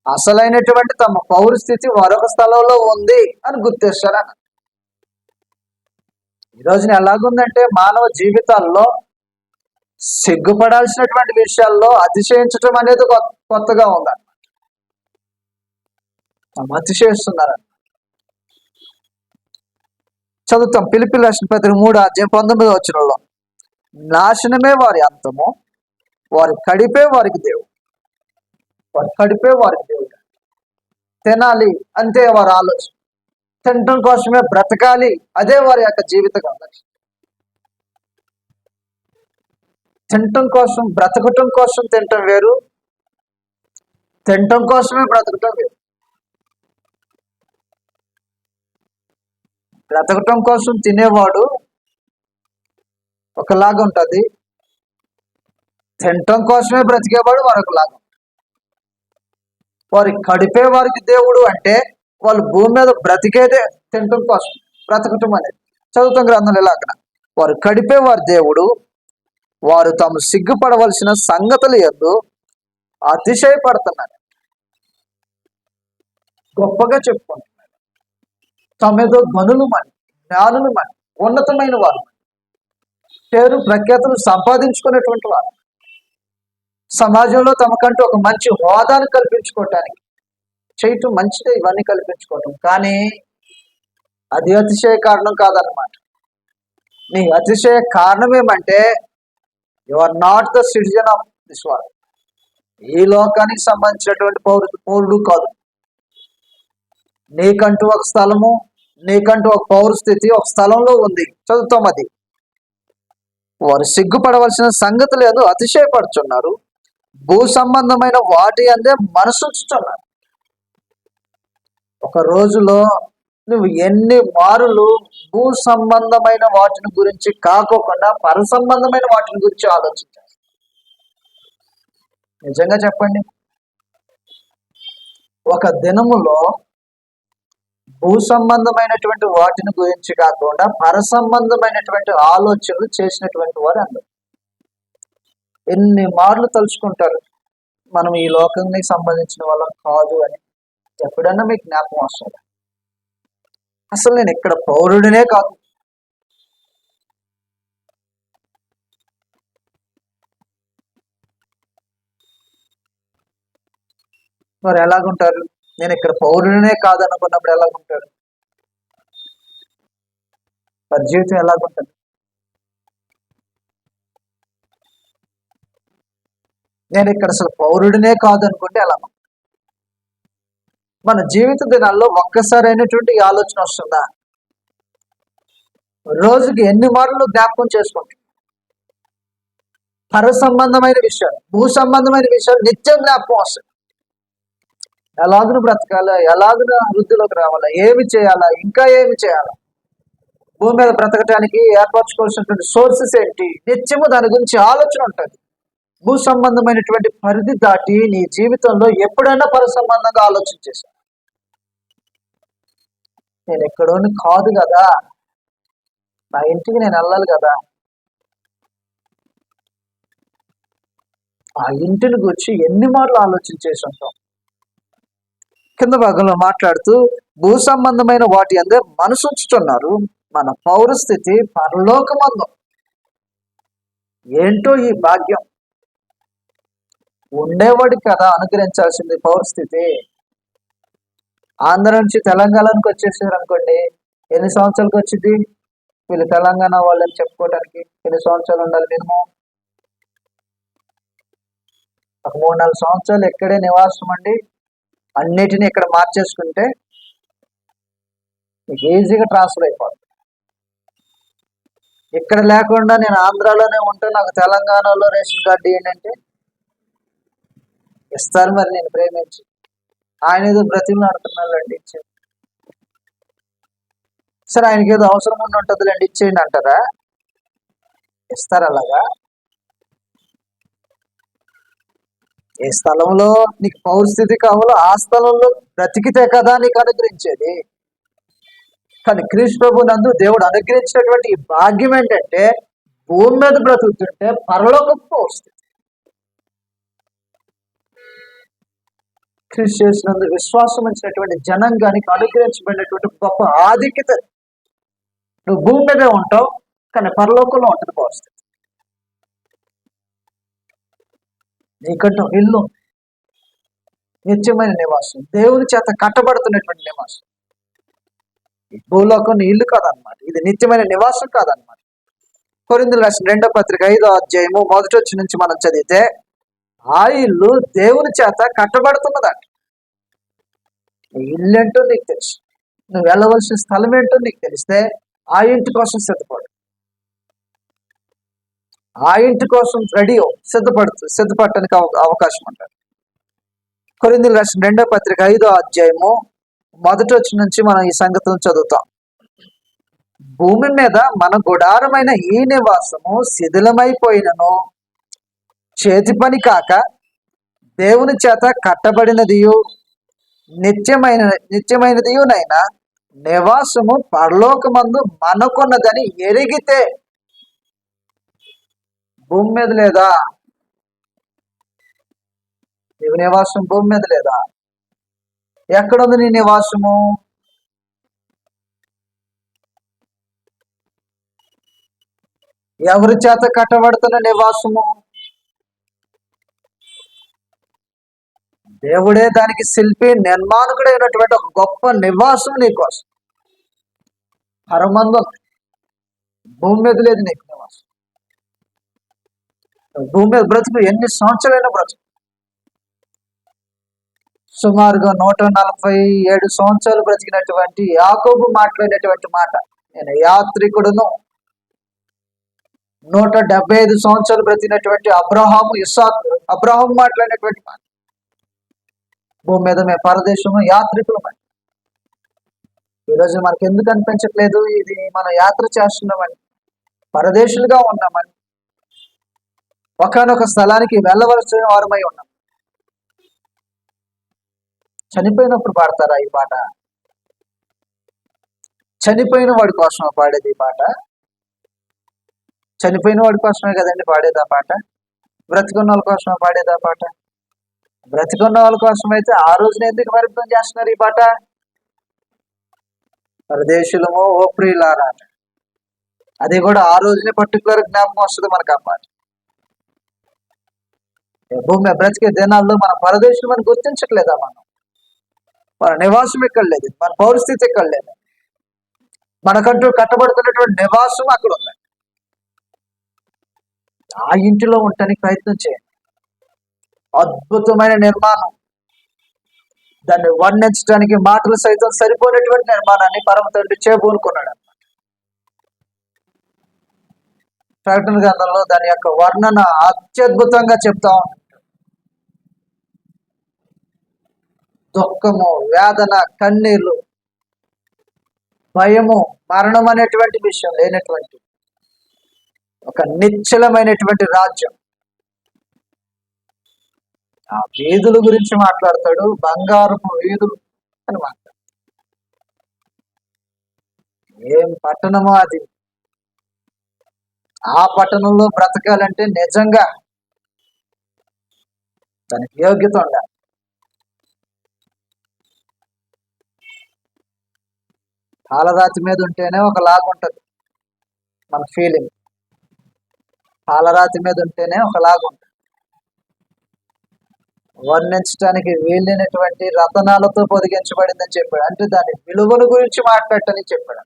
అసలైనటువంటి తమ పౌరస్థితి మరొక స్థలంలో ఉంది అని గుర్తిస్తారా. ఈ రోజున ఎలాగుందంటే, మానవ జీవితాల్లో సిగ్గుపడాల్సినటువంటి విషయాల్లో అతిశయించటం అనేది కొత్తగా ఉందన్నమాట. అతిశయిస్తున్నారు. చదువుతాం ఫిలిప్పీయులకు రాసిన పత్రిక 3వ అధ్యాయం 19వ వచనంలో, నాశనమే వారి అంతము, వారి కడిపే వారికి దేవుడు. వారి కడిపే వారికి దేవుడు. తినాలి అంతే వారి ఆలోచన. తినటం కోసమే బ్రతకాలి, అదే వారి యొక్క జీవిత లక్ష్యం. తినటం కోసం, బ్రతకటం కోసం తినటం వేరు, తినటం కోసమే బ్రతకటం వేరు. బ్రతకటం కోసం తినేవాడు ఒకలాగా ఉంటుంది, తినటం కోసమే బ్రతికేవాడు మరొకలాగా. వారి కడిపే వారికి దేవుడు అంటే వాళ్ళు భూమి మీద బ్రతికేదే తినటం కోసం, బ్రతకటం అనేది. చదువుతాం గ్రంథం ఇలాగన, వారు కడిపే వారి దేవుడు, వారు తాము సిగ్గుపడవలసిన సంగతులు యందు అతిశయపడుతున్నారు. గొప్పగా చెప్పుకుంటున్నారు. తమేదో గనులు మని, జ్ఞానులు మని, ఉన్నతమైన వారు, పేరు ప్రఖ్యాతులు సంపాదించుకునేటువంటి వారు, సమాజంలో తమకంటూ ఒక మంచి హోదాను కల్పించుకోవటానికి చేయటం మంచిదే, ఇవన్నీ కల్పించుకోవటం. కానీ అది అతిశయ కారణం కాదనమాట. నీ అతిశయ కారణం ఏమంటే, you are not the citizen of this world. ఈ లోకానికి సంబంధించినటువంటి పౌరుడు కాదు. నీకంటూ ఒక స్థలము, నీకంటూ ఒక పౌరస్థితి ఒక స్థలంలో ఉంది. చదువుతాం అది. వారు సిగ్గుపడవలసిన సంగతి లేదు, అతిశయపడుచున్నారు, భూ సంబంధమైన వాటి అందే మనసుంచుతున్నారు. ఒక రోజులో నువ్వు ఎన్ని మారులు భూ సంబంధమైన వాటిని గురించి కాకోకుండా పర సంబంధమైన వాటిని గురించి ఆలోచించాలి? నిజంగా చెప్పండి. ఒక దినములో భూ సంబంధమైనటువంటి వాటిని గురించి కాకుండా పర సంబంధమైనటువంటి ఆలోచనలు చేసినటువంటి వారు అందరూ ఎన్ని మార్లు తలుచుకుంటారు. మనం ఈ లోకానికి సంబంధించిన వాళ్ళం కాదు అని ఎప్పుడన్నా మీకు జ్ఞాపకం వస్తుంది? అసలు నేను ఇక్కడ పౌరుడినే కాదు. మరి ఎలాగుంటారు? నేను ఇక్కడ పౌరుడినే కాదనుకున్నప్పుడు ఎలాగుంటారు? వారి జీవితం ఎలాగుంటుంది? నేను ఇక్కడ అసలు పౌరుడినే కాదనుకుంటే ఎలా? మన జీవిత దినాల్లో ఒక్కసారి అయినటువంటి ఆలోచన వస్తుందా? రోజుకి ఎన్ని మార్లు జ్ఞాపకం చేసుకుంటాం? పర సంబంధమైన విషయాలు, భూ సంబంధమైన విషయాలు నిత్యం జ్ఞాపకం వస్తాయి. ఎలాగును బ్రతకాలా, ఎలాగున వృద్ధిలోకి రావాలా, ఏమి చేయాలా, ఇంకా ఏమి చేయాలా, భూమి మీద బ్రతకటానికి ఏర్పరచుకోవాల్సినటువంటి సోర్సెస్ ఏంటి, నిత్యము దాని గురించి ఆలోచన ఉంటుంది. భూ సంబంధమైనటువంటి పరిధి దాటి నీ జీవితంలో ఎప్పుడైనా పర సంబంధంగా ఆలోచన చేశాను? నేను ఎక్కడోని కాదు కదా, నా ఇంటికి నేను వెళ్ళాలి కదా, ఆ ఇంటిని గురించి ఎన్ని మార్లు ఆలోచన చేసి ఉంటాం? కింద భాగంలో మాట్లాడుతూ భూ సంబంధమైన వాటి అందే మనసు ఉంచుతున్నారు, మన పౌరస్థితి పరలోకమందు. ఏంటో ఈ భాగ్యం! ఉండేవాడి కదా అనుగ్రహించాల్సింది పౌరస్థితి. ఆంధ్ర నుంచి తెలంగాణకు వచ్చేసారు అనుకోండి, ఎన్ని సంవత్సరాలకు వచ్చింది? వీళ్ళు తెలంగాణ వాళ్ళని చెప్పుకోవడానికి ఎన్ని సంవత్సరాలు ఉండాలి? మినిమం ఒక 3-4 సంవత్సరాలు ఎక్కడే నివాసం అండి, అన్నిటిని ఇక్కడ మార్చేసుకుంటే మీకు ఈజీగా ట్రాన్స్ఫర్ అయిపోతుంది. ఇక్కడ లేకుండా నేను ఆంధ్రాలోనే ఉంటే నాకు తెలంగాణలో రేషన్ కార్డు ఏంటంటే ఇస్తారు. మరి నేను ప్రేమించి ఆయన ఏదో బ్రతిమలాడుతున్నాళ్ళండి ఇచ్చేయండి, సరే ఆయనకి ఏదో అవసరం ఉండి ఉంటుందిలేండి ఇచ్చేయండి అంటారా? ఇస్తారు అలాగా? ఏ స్థలంలో నీకు పౌరస్థితి కావాలో ఆ స్థలంలో బ్రతికితే కదా నీకు అనుగ్రహించేది. కానీ క్రీస్తు ప్రభు నందు దేవుడు అనుగ్రహించినటువంటి ఈ భాగ్యం ఏంటంటే భూమి మీద బ్రతుకుతుంటే పరలోకపు పౌరస్థితి. క్రీస్తు చేసినందు విశ్వాసం ఇచ్చినటువంటి జనాంగానికి అనుగ్రహించబడినటువంటి గొప్ప ఆధిక్యత. నువ్వు భూమి మీదే ఉంటావు, కానీ పరలోకంలో ఉంటుంది పౌరస్థితి. నీకంటూ ఇల్లు, నిత్యమైన నివాసం, దేవుని చేత కట్టబడుతున్నటువంటి నివాసం. భూలోకం ఇల్లు కాదనమాట, ఇది నిత్యమైన నివాసం కాదనమాట. కొరింథీయులకు రాసిన 2వ పత్రిక 5వ అధ్యాయము 1 వచనం నుంచి మనం చదివితే ఆ ఇల్లు దేవుని చేత కట్టబడుతున్నదంట. నీ ఇల్లు ఏంటో నీకు తెలుసు, నువ్వు వెళ్ళవలసిన స్థలం ఏంటో నీకు తెలిస్తే ఆ ఇంటి కోసం సిద్ధపడు, ఆ ఇంటి కోసం రెడీ సిద్ధపడటానికి అవకాశం ఉంటుంది. కొరింథీయులకు రాసిన 2వ పత్రిక 5వ అధ్యాయము 1 వచనం నుంచి మనం ఈ సంగతులను చదువుతాం. భూమి మీద మన గుడారమైన ఈ నివాసము శిథిలమైపోయినను చేతి పని కాక దేవుని చేత కట్టబడినదియు నిత్యమైనదియునైనా నివాసము పరలోకమందు మనకున్నదని ఎరిగితే. భూమి మీద లేదా? నీవు నివాసం భూమి మీద లేదా? ఎక్కడుంది నీ నివాసము? ఎవరి చేత కట్టబడుతున్న నివాసము? దేవుడే దానికి శిల్పి నిర్మాణకుడైనటువంటి ఒక గొప్ప నివాసం నీకోసం పరమందు. భూమి మీద లేదు నీకు నివాసం. భూమి మీద బ్రతుకు ఎన్ని సంవత్సరాలైనా బ్రతుకు. సుమారుగా 147 సంవత్సరాలు బ్రతికినటువంటి యాకోబు మాట్లాడినటువంటి మాట, నేను యాత్రికుడును. 175 సంవత్సరాలు బ్రతికినటువంటి అబ్రహాము మాట్లాడినటువంటి మాట, భూమి మీద మేము పరదేశము యాత్రికులమని. ఈరోజు మనకి ఎందుకు అనిపించట్లేదు ఇది మనం యాత్ర చేస్తున్నామని, పరదేశులుగా ఉన్నామని, ఒకనొక స్థలానికి వెళ్ళవలసిన వారమై ఉన్నాం. చనిపోయినప్పుడు పాడతారా ఈ పాట? చనిపోయిన వాడి కోసం పాడేది ఈ పాట? చనిపోయిన వాడి కోసమే కదండి పాడేది ఆ పాట? బ్రతికున్న వాళ్ళ కోసమే పాడేది ఆ పాట? బ్రతికున్న వాళ్ళ కోసం అయితే ఆ రోజున ఎందుకు పరిమితం చేస్తున్నారు ఈ పాట? పరదేశులము ఓ ప్రియులారా, అది కూడా ఆ రోజునే పర్టికులర్ జ్ఞాపకం వస్తుంది మనకు ఆ పాట. భూమి మీద బ్రతికే దినాల్లో మన పరదేశులు మనం గుర్తించట్లేదా? మన నివాసం ఇక్కడ లేదు, మన పౌరస్థితి ఇక్కడ లేదు. మనకంటూ కట్టబడుతున్నటువంటి నివాసం అక్కడ ఉంది. ఆ ఇంటిలో ఉండటానికి ప్రయత్నం చేయండి. అద్భుతమైన నిర్మాణం, దాన్ని వర్ణించడానికి మాటలు సైతం సరిపోయినటువంటి నిర్మాణాన్ని పరమ తండ్రి చేయబోనుకున్నాడు. ప్రకటన గ్రంథంలో దాని యొక్క వర్ణన అత్యద్భుతంగా చెప్తా ఉంటాడు. దుఃఖము, వేదన, కన్నీళ్లు, భయము, మరణం అనేటువంటి విషయం లేనటువంటి ఒక నిశ్చలమైనటువంటి రాజ్యం. ఆ వీధుల గురించి మాట్లాడతాడు, బంగారపు వీధులు అని మాట్లాడతాడు. ఏం పట్టణమో అది! ఆ పట్టణంలో బ్రతకాలంటే నిజంగా దానికి యోగ్యత ఉండాలి. పాలరాతి మీద ఉంటేనే ఒకలాగా ఉంటుంది మన ఫీలింగ్. పాలరాతి మీద ఉంటేనే ఒకలాగా ఉంటుంది. వర్ణించడానికి వీలైనటువంటి రతనాలతో పొదిగించబడిందని చెప్పాడు. అంటే దాని విలువల గురించి మాట్లాడటని చెప్పాడు.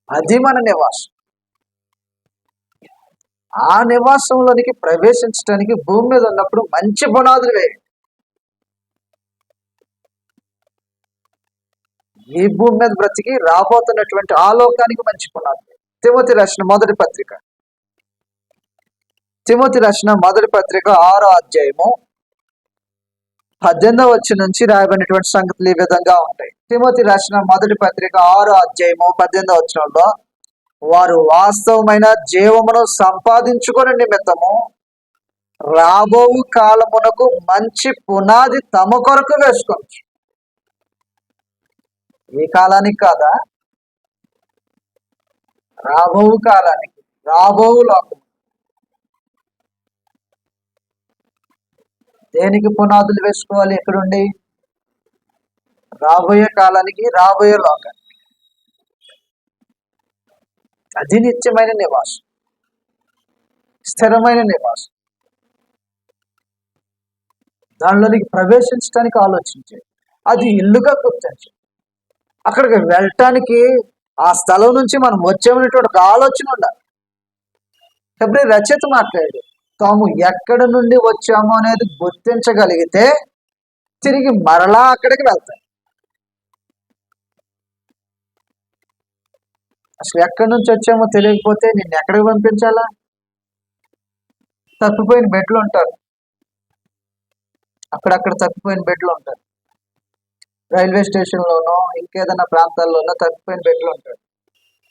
అది మన నివాసం. ఆ నివాసంలోనికి ప్రవేశించడానికి భూమి మీద ఉన్నప్పుడు మంచి పునాదులు వేయండి. ఈ భూమి మీద బ్రతికి రాబోతున్నటువంటి ఆలోకానికి మంచి పునాదులు. తిమోతి రాసిన మొదటి పత్రిక 6వ అధ్యాయము 18వ వచనం నుంచి రాయబడినటువంటి సంగతులు ఈ విధంగా ఉంటాయి. తిమోతి రాసిన మొదటి పత్రిక 6వ అధ్యాయము 18వ వచనంలో, వారు వాస్తవమైన జీవమును సంపాదించుకునే నిమిత్తము రాబో కాలమునకు మంచి పునాది తమ కొరకు వేసుకోవచ్చు. ఈ కాలానికి కాదా, రాబో కాలానికి, రాబో లోకం. దేనికి పునాదులు వేసుకోవాలి? ఎక్కడుండి? రాబోయే కాలానికి, రాబోయే లోకానికి. అది నిత్యమైన నివాసం, స్థిరమైన నివాసం. దానిలోనికి ప్రవేశించడానికి ఆలోచించే, అది ఇల్లుగా గుర్తించే, అక్కడికి వెళ్ళటానికి ఆ స్థలం నుంచి మనం వచ్చామనేటువంటి ఒక ఆలోచన ఉండాలి. హెబ్రీ రచయిత మాట్లాడాడు, తాము ఎక్కడి నుండి వచ్చామో అనేది గుర్తించగలిగితే తిరిగి మరలా అక్కడికి వెళ్తాయి. అసలు ఎక్కడి నుంచి వచ్చామో తెలియకపోతే నిన్ను ఎక్కడికి పంపించాలా? తప్పిపోయిన బెడ్లు ఉంటారు, అక్కడక్కడ తప్పిపోయిన బెడ్లు ఉంటారు. రైల్వే స్టేషన్లోనో ఇంకేదైనా ప్రాంతాల్లోనో తప్పిపోయిన బెడ్లు ఉంటారు.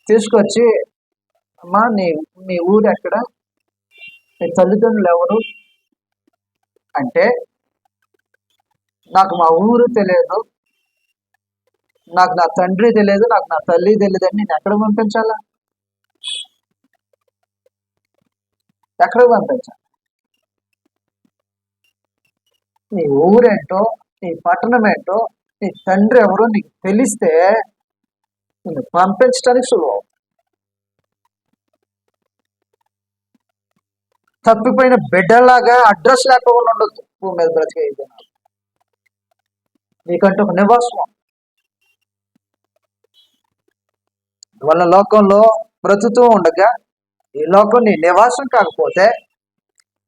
తీసుకొచ్చి, అమ్మా మీ ఊరు ఎక్కడ, మీ తల్లిదండ్రులు ఎవరు అంటే, నాకు మా ఊరు తెలియదు, నాకు నా తండ్రి తెలియదు, నాకు నా తల్లి తెలియదు అని నేను ఎక్కడ పంపించాలా? ఎక్కడికి పంపించాలి? నీ ఊరేంటో, నీ పట్టణం ఏంటో, నీ తండ్రి ఎవరో నీకు తెలిస్తే నిన్ను పంపించడానికి సులువు. తప్పిపోయిన బిడ్డలాగా అడ్రస్ లేకపోకుండా ఉండొద్దు భూమి మీద బ్రతికే జనాలు. నీకంటే ఒక నివాసం. వాళ్ళ లోకంలో బ్రతుకుతూ ఉండగా ఈ లోకం నీ నివాసం కాకపోతే,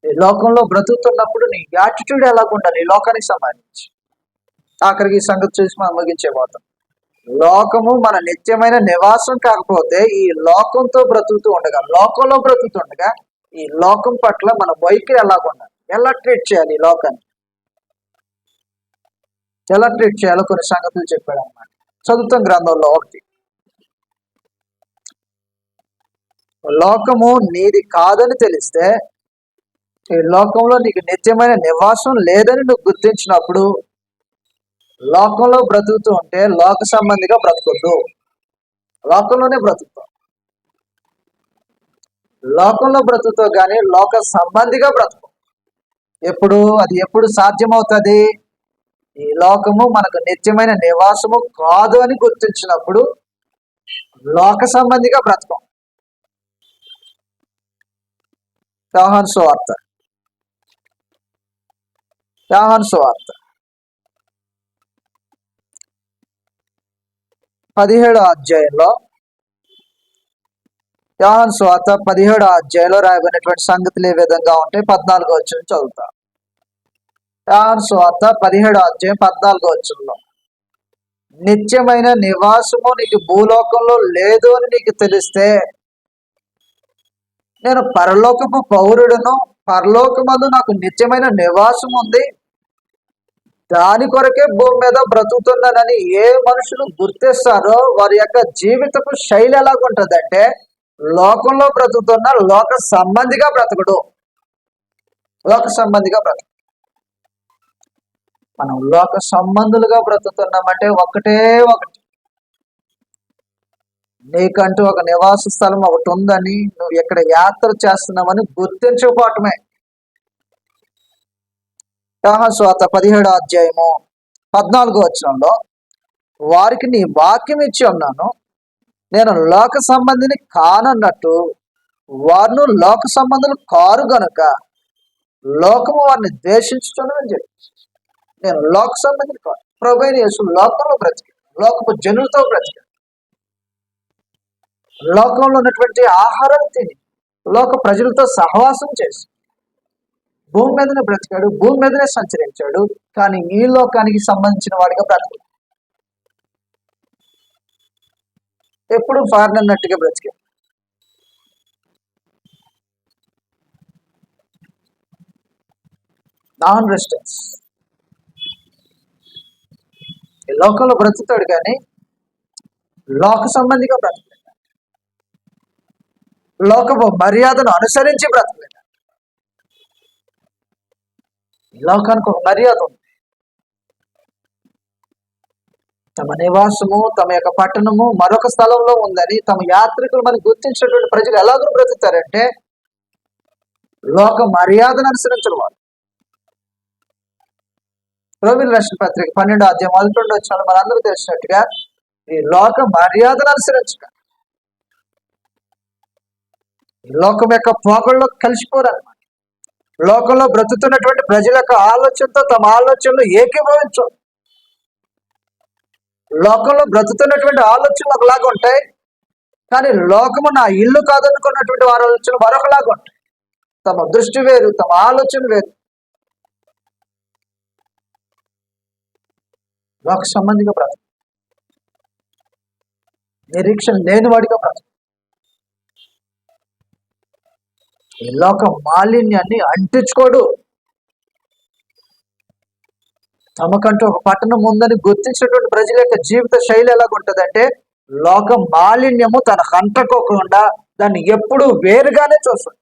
ఈ లోకంలో బ్రతుకుతున్నప్పుడు నీ యాటిట్యూడ్ ఎలాగుండాలి ఈ లోకానికి సంబంధించి? ఆఖరికి ఈ సంగతి చూసి మనం ముగించేపోతాం. లోకము మన నిత్యమైన నివాసం కాకపోతే, ఈ లోకంతో బ్రతుకుతూ ఉండగా ఈ లోకం పట్ల మన వైఖరి ఎలాగుండాలి, ఎలా ట్రీట్ చేయాలి, ఈ లోకాన్ని ఎలా ట్రీట్ చేయాలో కొన్ని సంగతులు చెప్పాడు అన్నమాట. చదువుతాం గ్రంథంలో. ఒకటి, లోకము నీది కాదని తెలిస్తే, ఈ లోకంలో నీకు నిత్యమైన నివాసం లేదని నువ్వు గుర్తించినప్పుడు, లోకంలో బ్రతుకుతూ ఉంటే లోక సంబంధిగా బ్రతకొద్దు, లోకంలోనే బ్రతుకుతావు. లోకంలో బ్రతుకుతావు కానీ లోక సంబంధిగా బ్రతుకు. ఎప్పుడు సాధ్యమవుతుంది? ఈ లోకము మనకు నిత్యమైన నివాసము కాదు అని గుర్తించినప్పుడు లోక సంబంధిగా బ్రతకం. యోహాను సువార్త 17వ అధ్యాయంలో యోహాను సువార్త 17వ అధ్యాయంలో రాయబడినటువంటి సంగతులు ఏ విధంగా ఉంటాయి? 14వ వచనం చదువుతా. యోహాను సువార్త 17వ అధ్యాయం 14వ వచనంలో, నిత్యమైన నివాసము నీకు భూలోకంలో లేదు అని నీకు తెలిస్తే నేను పరలోకపు పౌరుడును, పరలోకమందు నాకు నిత్యమైన నివాసం ఉంది, దాని కొరకే భూమి మీద బ్రతుకుతున్నానని ఏ మనుషులు గుర్తిస్తారో వారి యొక్క జీవితపు శైలి ఎలాగుంటుందంటే లోకంలో బ్రతుకుతున్న లోక సంబంధిగా బ్రతకడు. లోక సంబంధిగా బ్రతకడు. మనం లోక సంబంధులుగా బ్రతుకుతున్నామంటే ఒకటే ఒకటి, నీకంటూ ఒక నివాస స్థలం ఒకటి ఉందని, నువ్వు ఎక్కడ యాత్ర చేస్తున్నామని గుర్తించుకోవటమే. యోహాను సువార్త 17వ అధ్యాయము 14వ వచనంలో, వారికి నీ వాక్యం ఇచ్చి ఉన్నాను, నేను లోక సంబంధిని కానన్నట్టు వారు లోక సంబంధులు కారు గనుక లోకము వారిని ద్వేషించుతున్నానని చెప్పి, నేను లోక సంబంధిని కాదు. ప్రభువైన యేసు లోకంలో బ్రతికాడు, లోకపు జనులతో బ్రతికాడు, లోకంలో ఉన్నటువంటి ఆహారం తిని లోక ప్రజలతో సహవాసం చేసి భూమి మీదనే బ్రతికాడు, భూమి మీదనే సంచరించాడు. కానీ ఈ లోకానికి సంబంధించిన వాడిగా బ్రతికాడు. ఎప్పుడు ఫారిన్ అన్నట్టుగా బ్రతికాడు. Non resistance. ఈ లోకంలో బ్రతుకుతాడు కానీ లోక సంబంధిగా బ్రతకలేడు, లోకపు మర్యాదను అనుసరించి బ్రతకలేడు. లోకానికి ఒక మర్యాద ఉంది. తమ నివాసము, తమ యొక్క పట్టణము మరొక స్థలంలో ఉందని తమ యాత్రికులు మనకు గుర్తించినటువంటి ప్రజలు ఎలాగో బ్రతుకుతారంటే లోక మర్యాదను అనుసరించిన వారు. రోమిల రాసిన పత్రిక 12వ అధ్యాయం 11వ వచనంలో మనందరూ తెలిసినట్టుగా ఈ లోక మర్యాదను అనుసరించక లోకం యొక్క పోకల్లో కలిసిపోరన్నమాట. లోకంలో బ్రతుకుతున్నటువంటి ప్రజల యొక్క ఆలోచనతో తమ ఆలోచనలు ఏకీభవించవు. లోకంలో బ్రతుకుతున్నటువంటి ఆలోచనలు ఒకలాగా ఉంటాయి, కానీ లోకము నా ఇల్లు కాదనుకున్నటువంటి వారి ఆలోచనలు మరొకలాగా ఉంటాయి. తమ దృష్టి వేరు, తమ ఆలోచన వేరు. లోక సంబంధిగా బ్రతక, నిరీక్షణ లేని వాడిగా బ్రతక. ఈ లోక మాలిన్యాన్ని అంటించుకోడు. తమకంటూ ఒక పట్టణం ఉందని గుర్తించినటువంటి ప్రజల యొక్క జీవిత శైలి ఎలాగుంటుందంటే లోక మాలిన్యము తనకు అంటకోకుండా దాన్ని ఎప్పుడూ వేరుగానే చూస్తుంది.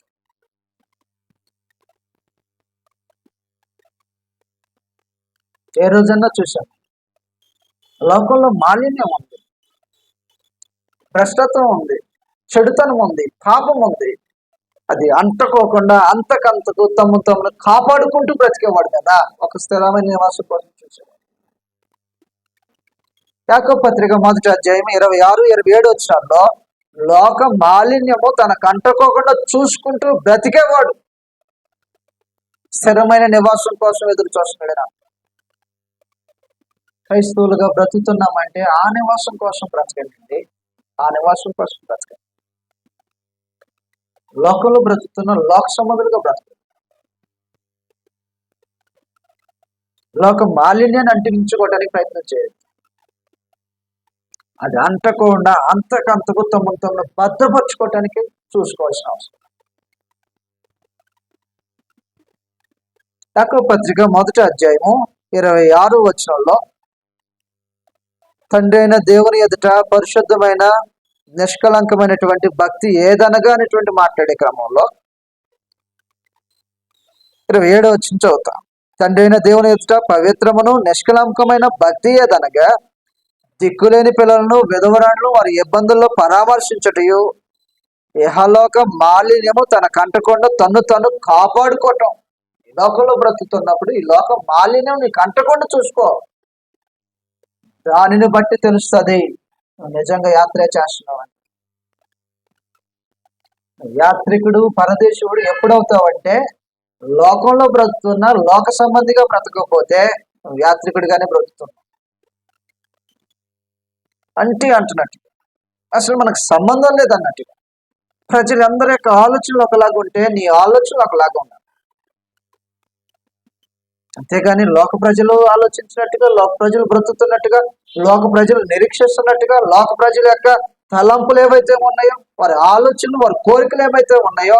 ఏ రోజన్నా చూశాను లోకంలో మాలిన్యం ఉంది, భ్రష్టత్వం ఉంది, చెడుతనం ఉంది, పాపం ఉంది. అది అంటకోకుండా అంతకంతకు తమను కాపాడుకుంటూ బ్రతికేవాడు కదా ఒక స్థిరమైన నివాసం కోసం చూసేవాడు. యాకోబు పత్రిక 1వ అధ్యాయం 26, 27 వచనాల్లో లోక మాలిన్యము తనకు అంటకోకుండా చూసుకుంటూ బ్రతికేవాడు స్థిరమైన నివాసం కోసం ఎదురు చూస్తున్నాడు. క్రైస్తవులుగా బ్రతుకుతున్నామంటే ఆ నివాసం కోసం బ్రతకండి, ఆ నివాసం కోసం బ్రతకండి. లోకంలో బ్రతుకుతున్న లోక సంబంధులుగా బ్రతకండి. లోక మాలిన్యాన్ని అంటించుకోవడానికి ప్రయత్నం చేయండి. అది అంటకుండా అంతకంతకు తమను భద్రపరచుకోవటానికి చూసుకోవాల్సిన అవసరం. యాకోబు పత్రిక 1వ అధ్యాయము 26వ వచనంలో తండ్రి అయిన దేవుని ఎదుట పరిశుద్ధమైన నిష్కలంకమైనటువంటి భక్తి ఏదనగా అనేటువంటి మాట్లాడే క్రమంలో 27వ వచనం చదువుతాం. తండ్రి అయిన దేవుని ఎదుట పవిత్రమును నిష్కలంకమైన భక్తి ఏదనగా దిక్కులేని పిల్లలను, విధవరాలను వారి ఇబ్బందుల్లో పరామర్శించటయు, ఇహలోక మాలిన్యము తన కంటకుండా తను కాపాడుకోవటం. ఈ లోకంలో బ్రతుకుతున్నప్పుడు ఈ లోకం మాలిన్యం నీకు అంటకుండా చూసుకో. దానిని బట్టి తెలుస్తుంది నువ్వు నిజంగా యాత్ర చేస్తున్నావు అని. యాత్రికుడు పరదేశుడు ఎప్పుడవుతావంటే లోకంలో బ్రతుకుతున్నా లోక సంబంధిగా బ్రతకపోతే నువ్వు యాత్రికుడిగానే బ్రతుకుతున్నావు అంటే అంటున్నట్టు. అసలు మనకు సంబంధం లేదన్నట్టుగా. ప్రజలందరి యొక్క ఆలోచనలు ఒకలాగా ఉంటే నీ ఆలోచనలు ఒకలాగా ఉన్నాయి. అంతేగాని లోక ప్రజలు ఆలోచించినట్టుగా, లోక ప్రజలు బ్రతుకుతున్నట్టుగా, లోక ప్రజలు నిరీక్షిస్తున్నట్టుగా, లోక ప్రజల యొక్క తలంపులు ఏవైతే ఉన్నాయో, వారి ఆలోచనలు, వారి కోరికలు ఏవైతే ఉన్నాయో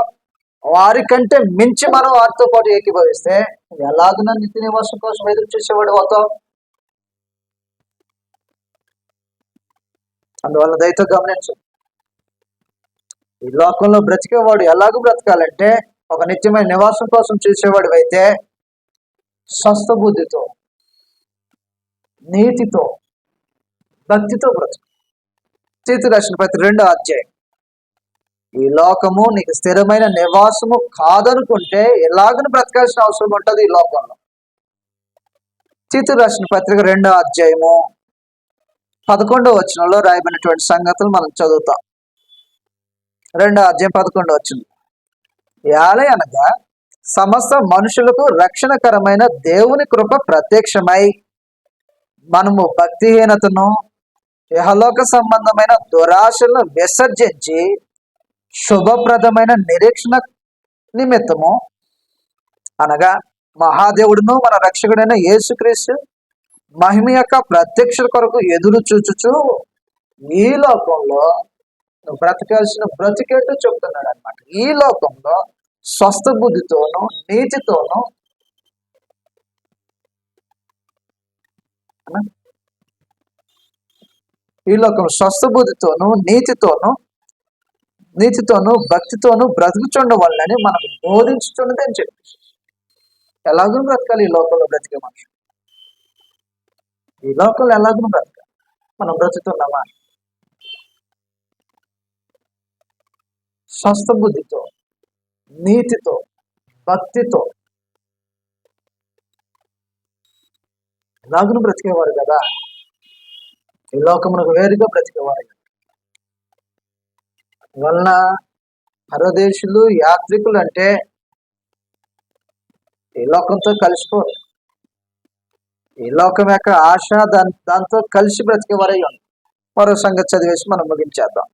వారికంటే మించి మనం వారితో పాటు ఏకీభవిస్తే ఎలాగైనా నిత్య నివాసం కోసం ఎదురు చూసేవాడు అవుతావు. అందువల్ల దయతో గమనించు, ఈ లోకంలో బ్రతికేవాడు ఎలాగూ బ్రతకాలంటే ఒక నిత్యమైన నివాసం కోసం చూసేవాడు అయితే స్వస్థ బుద్ధితో, నీతితో, భక్తితో బ్రతుకు. తీతు రాసిన పత్రిక 2వ అధ్యాయం. ఈ లోకము నీకు స్థిరమైన నివాసము కాదనుకుంటే ఎలాగను బ్రతకాల్సిన అవసరం ఉంటుంది ఈ లోకంలో. తీతు రాసిన పత్రిక 2వ అధ్యాయము 11వ వచనంలో రాయబడినటువంటి సంగతులు మనం చదువుతాం. 2వ అధ్యాయం 11వ వచనం. యాలే అనగా సమస్త మనుషులకు రక్షణకరమైన దేవుని కృప ప్రత్యక్షమై మనము భక్తిహీనతను, యహలోక సంబంధమైన దురాశలను విసర్జించి శుభప్రదమైన నిరీక్షణ నిమిత్తము అనగా మహాదేవుడును మన రక్షకుడైన యేసుక్రీస్తు మహిమ యొక్క ప్రత్యక్ష కొరకు ఎదురు చూచుచు ఈ లోకంలో నువ్వు బ్రతకాల్సిన బ్రతికేట్టు చెప్తున్నాడు అనమాట. ఈ లోకంలో స్వస్థ బుద్ధితోనూ నీతితోనూ ఈ లోకం స్వస్థ బుద్ధితోనూ నీతితోనూ భక్తితోనూ బ్రతుకుచుండవాలని మనకు బోధించుతున్నది అని చెప్పి. ఎలాగూ బ్రతకాలి ఈ లోకంలో బ్రతికే మనుషులు. ఈ లోకంలో ఎలాగూ బ్రతకాలి. మనం బ్రతుకుతున్నామా? స్వస్థ బుద్ధితో, నీతితో, భక్తితో ఎలాగూ బ్రతికేవారు కదా. ఈ లోకమునకు వేరుగా బ్రతికేవారు వలన పరదేశులు, యాత్రికులు అంటే ఈ లోకంతో కలిసిపోరు. ఈ లోకం యొక్క ఆశ దాంతో కలిసి బ్రతికేవారై ఉంది. మరో సంగతి చదివేసి మనం ముగించేద్దాం.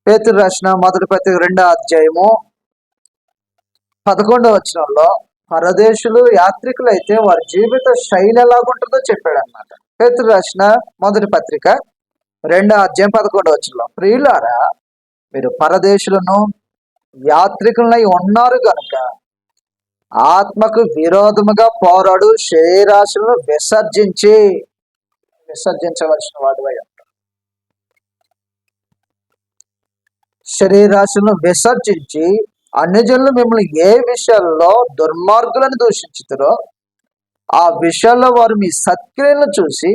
పేతురు రాసిన మొదటి పత్రిక 2వ అధ్యాయము 11వ వచనంలో పరదేశులు, యాత్రికులు అయితే వారి జీవిత శైలి ఎలాగుంటుందో చెప్పాడు అనమాట. పేతురు రాసిన మొదటి పత్రిక 2వ అధ్యాయం 11వ వచనంలో, ప్రియులారా మీరు పరదేశులను యాత్రికులై ఉన్నారు కనుక ఆత్మకు విరోధముగా పోరాడు శరీరాశలను విసర్జించవలసిన వాడివై ఉంటారు. శరీరాశలను విసర్జించి అన్యజనులు మిమ్మల్ని ఏ విషయాల్లో దుర్మార్గులను దూషించుతారో ఆ విషయాల్లో వారు మీ సత్క్రియలను చూసి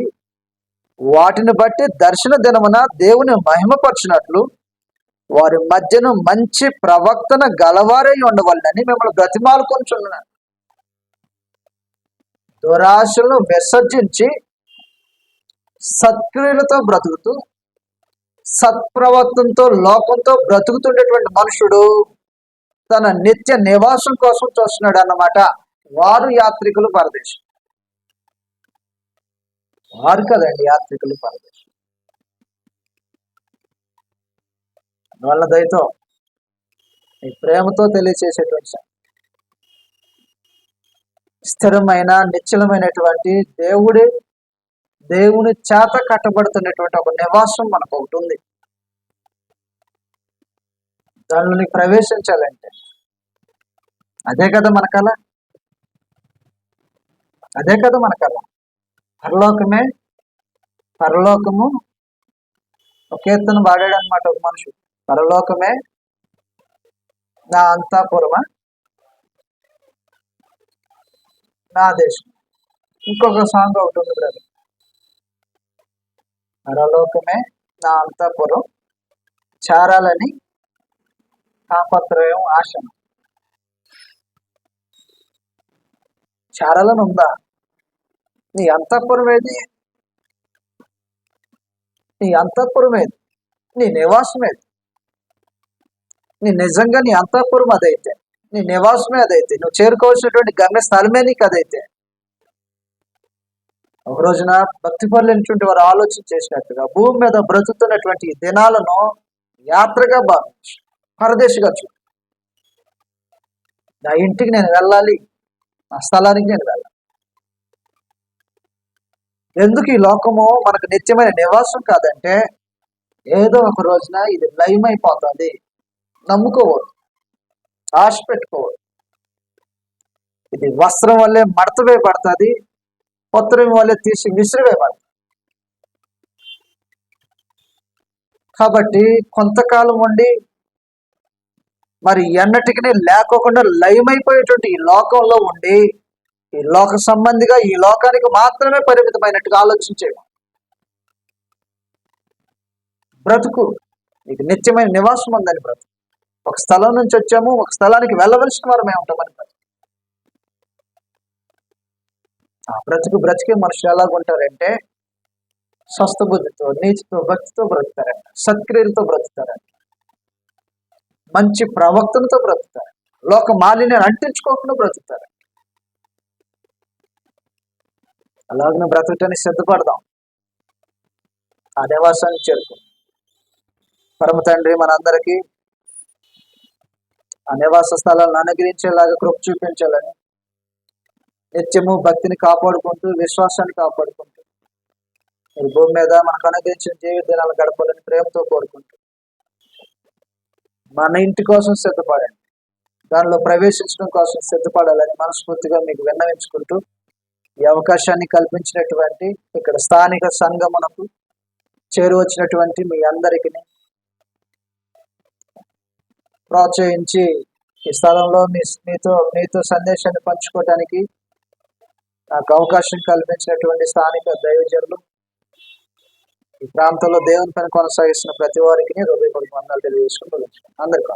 వాటిని బట్టి దర్శన దినమున దేవుని మహిమపరచినట్లు వారి మధ్యను మంచి ప్రవక్తన గలవారై ఉండవాలని మిమ్మల్ని బ్రతిమాలుకొంచున్నాను. దురాశలను విసర్జించి సత్క్రియలతో బ్రతుకుతూ సత్ప్రవర్తనతో లోకంతో బ్రతుకుతుండేటువంటి మనుషుడు తన నిత్య నివాసం కోసం చూస్తున్నాడు అన్నమాట. వారు యాత్రికులు, పరదేశం. వారు కదండి యాత్రికులు, పరదేశం. వాళ్ళ దయతో నీ ప్రేమతో తెలియచేసేటువంటి స్థిరమైన నిశ్చలమైనటువంటి దేవుని చేత కట్టబడుతున్నటువంటి ఒక నివాసం మనకు ఒకటి ఉంది. దానిలోని ప్రవేశించాలంటే అదే కదా మన కళ. పరలోకము ఒక కీర్తన పాడాడు అనమాట ఒక మనుషుడు. పరలోకమే నా అంతఃపురమా, నా దేశం. ఇంకొక సాంగ్ ఒకటి ఉంది బ్రదర్, పరలోకమే నా అంతఃపురం చారాలని తాపత్రయం ఆశ. చేరాలని ఉందా? నీ అంతఃపురం ఏది? నీ అంతఃపురం ఏది? నీ నివాసం ఏది? నిజంగా నీ అంతఃపురం అదైతే, నీ నివాసమే అదైతే, నువ్వు చేరుకోవాల్సినటువంటి గమ్య స్థలమే నీకు అదైతే, ఒక రోజున భక్తి పరులైనటువంటి వారు ఆలోచన చేసినట్టుగా భూమి మీద బ్రతుకుతున్నటువంటి ఈ దినాలను యాత్రగా భావించు, పరదేశిగా చూడు. నా ఇంటికి నేను వెళ్ళాలి, నా స్థలానికి నేను వెళ్ళాలి. ఎందుకు ఈ లోకము మనకు నిత్యమైన నివాసం కాదంటే, ఏదో ఒక రోజున ఇది లయమైపోతుంది. నమ్ముకోవద్దు, ఆశ పెట్టుకోవద్దు. ఇది వస్త్రం వల్లే మడత వేయబడుతుంది, పత్రం వల్లే తీసి విసిరివేయబడుతుంది. కాబట్టి కొంతకాలం ఉండి మరి ఎన్నటికి లేకోకుండా లయమైపోయేటువంటి ఈ లోకంలో ఉండి, ఈ లోక సంబంధిగా ఈ లోకానికి మాత్రమే పరిమితమైనట్టుగా ఆలోచించేవి. బ్రతుకు నీకు నిత్యమైన నివాసం ఉందని బ్రతుకు. ఒక స్థలం నుంచి వచ్చాము, ఒక స్థలానికి వెళ్ళవలసిన వారమే ఉంటామని బ్రతుకు. ఆ బ్రతికే మనుషులు ఎలాగుంటారంటే, స్వస్థ బుద్ధితో, నీతితో, భక్తితో బ్రతుకుతారంట, సత్క్రియలతో బ్రతుకుతారంట, మంచి ప్రవక్తలతో బ్రతుకుతారు, లోక మాలిన్యాన్ని అంటించుకోకుండా బ్రతుకుతారు. అలాగే బ్రతకటానికి సిద్ధపడదాం, ఆ నివాసానికి చేరుకుందాం. పరమ తండ్రి మనందరికీ ఆ నివాస స్థలాలను అనుగ్రహించేలాగా కృప చూపించాలని, నిత్యము భక్తిని కాపాడుకుంటూ, విశ్వాసాన్ని కాపాడుకుంటూ ఈ భూమి మీద మనకు అనుగ్రహించిన జీవిత దినాలు గడపాలని ప్రేమతో కోరుకుంటూ, మన ఇంటి కోసం సిద్ధపడండి, దానిలో ప్రవేశించడం కోసం సిద్ధపడాలని మనస్ఫూర్తిగా మీకు విన్నవించుకుంటూ, ఈ అవకాశాన్ని కల్పించినటువంటి ఇక్కడ స్థానిక సంఘమునకు చేరువచ్చినటువంటి మీ అందరికీ ప్రోత్సహించి ఈ స్థలంలో మీతో సందేశాన్ని పంచుకోవడానికి నాకు అవకాశం కల్పించినటువంటి స్థానిక దైవజనులు, ఈ ప్రాంతంలో దేవుని పని కొనసాగిస్తున్న ప్రతి వారికి హృదయపూర్వక వందనాలు తెలియజేసుకుంటూ అందరికీ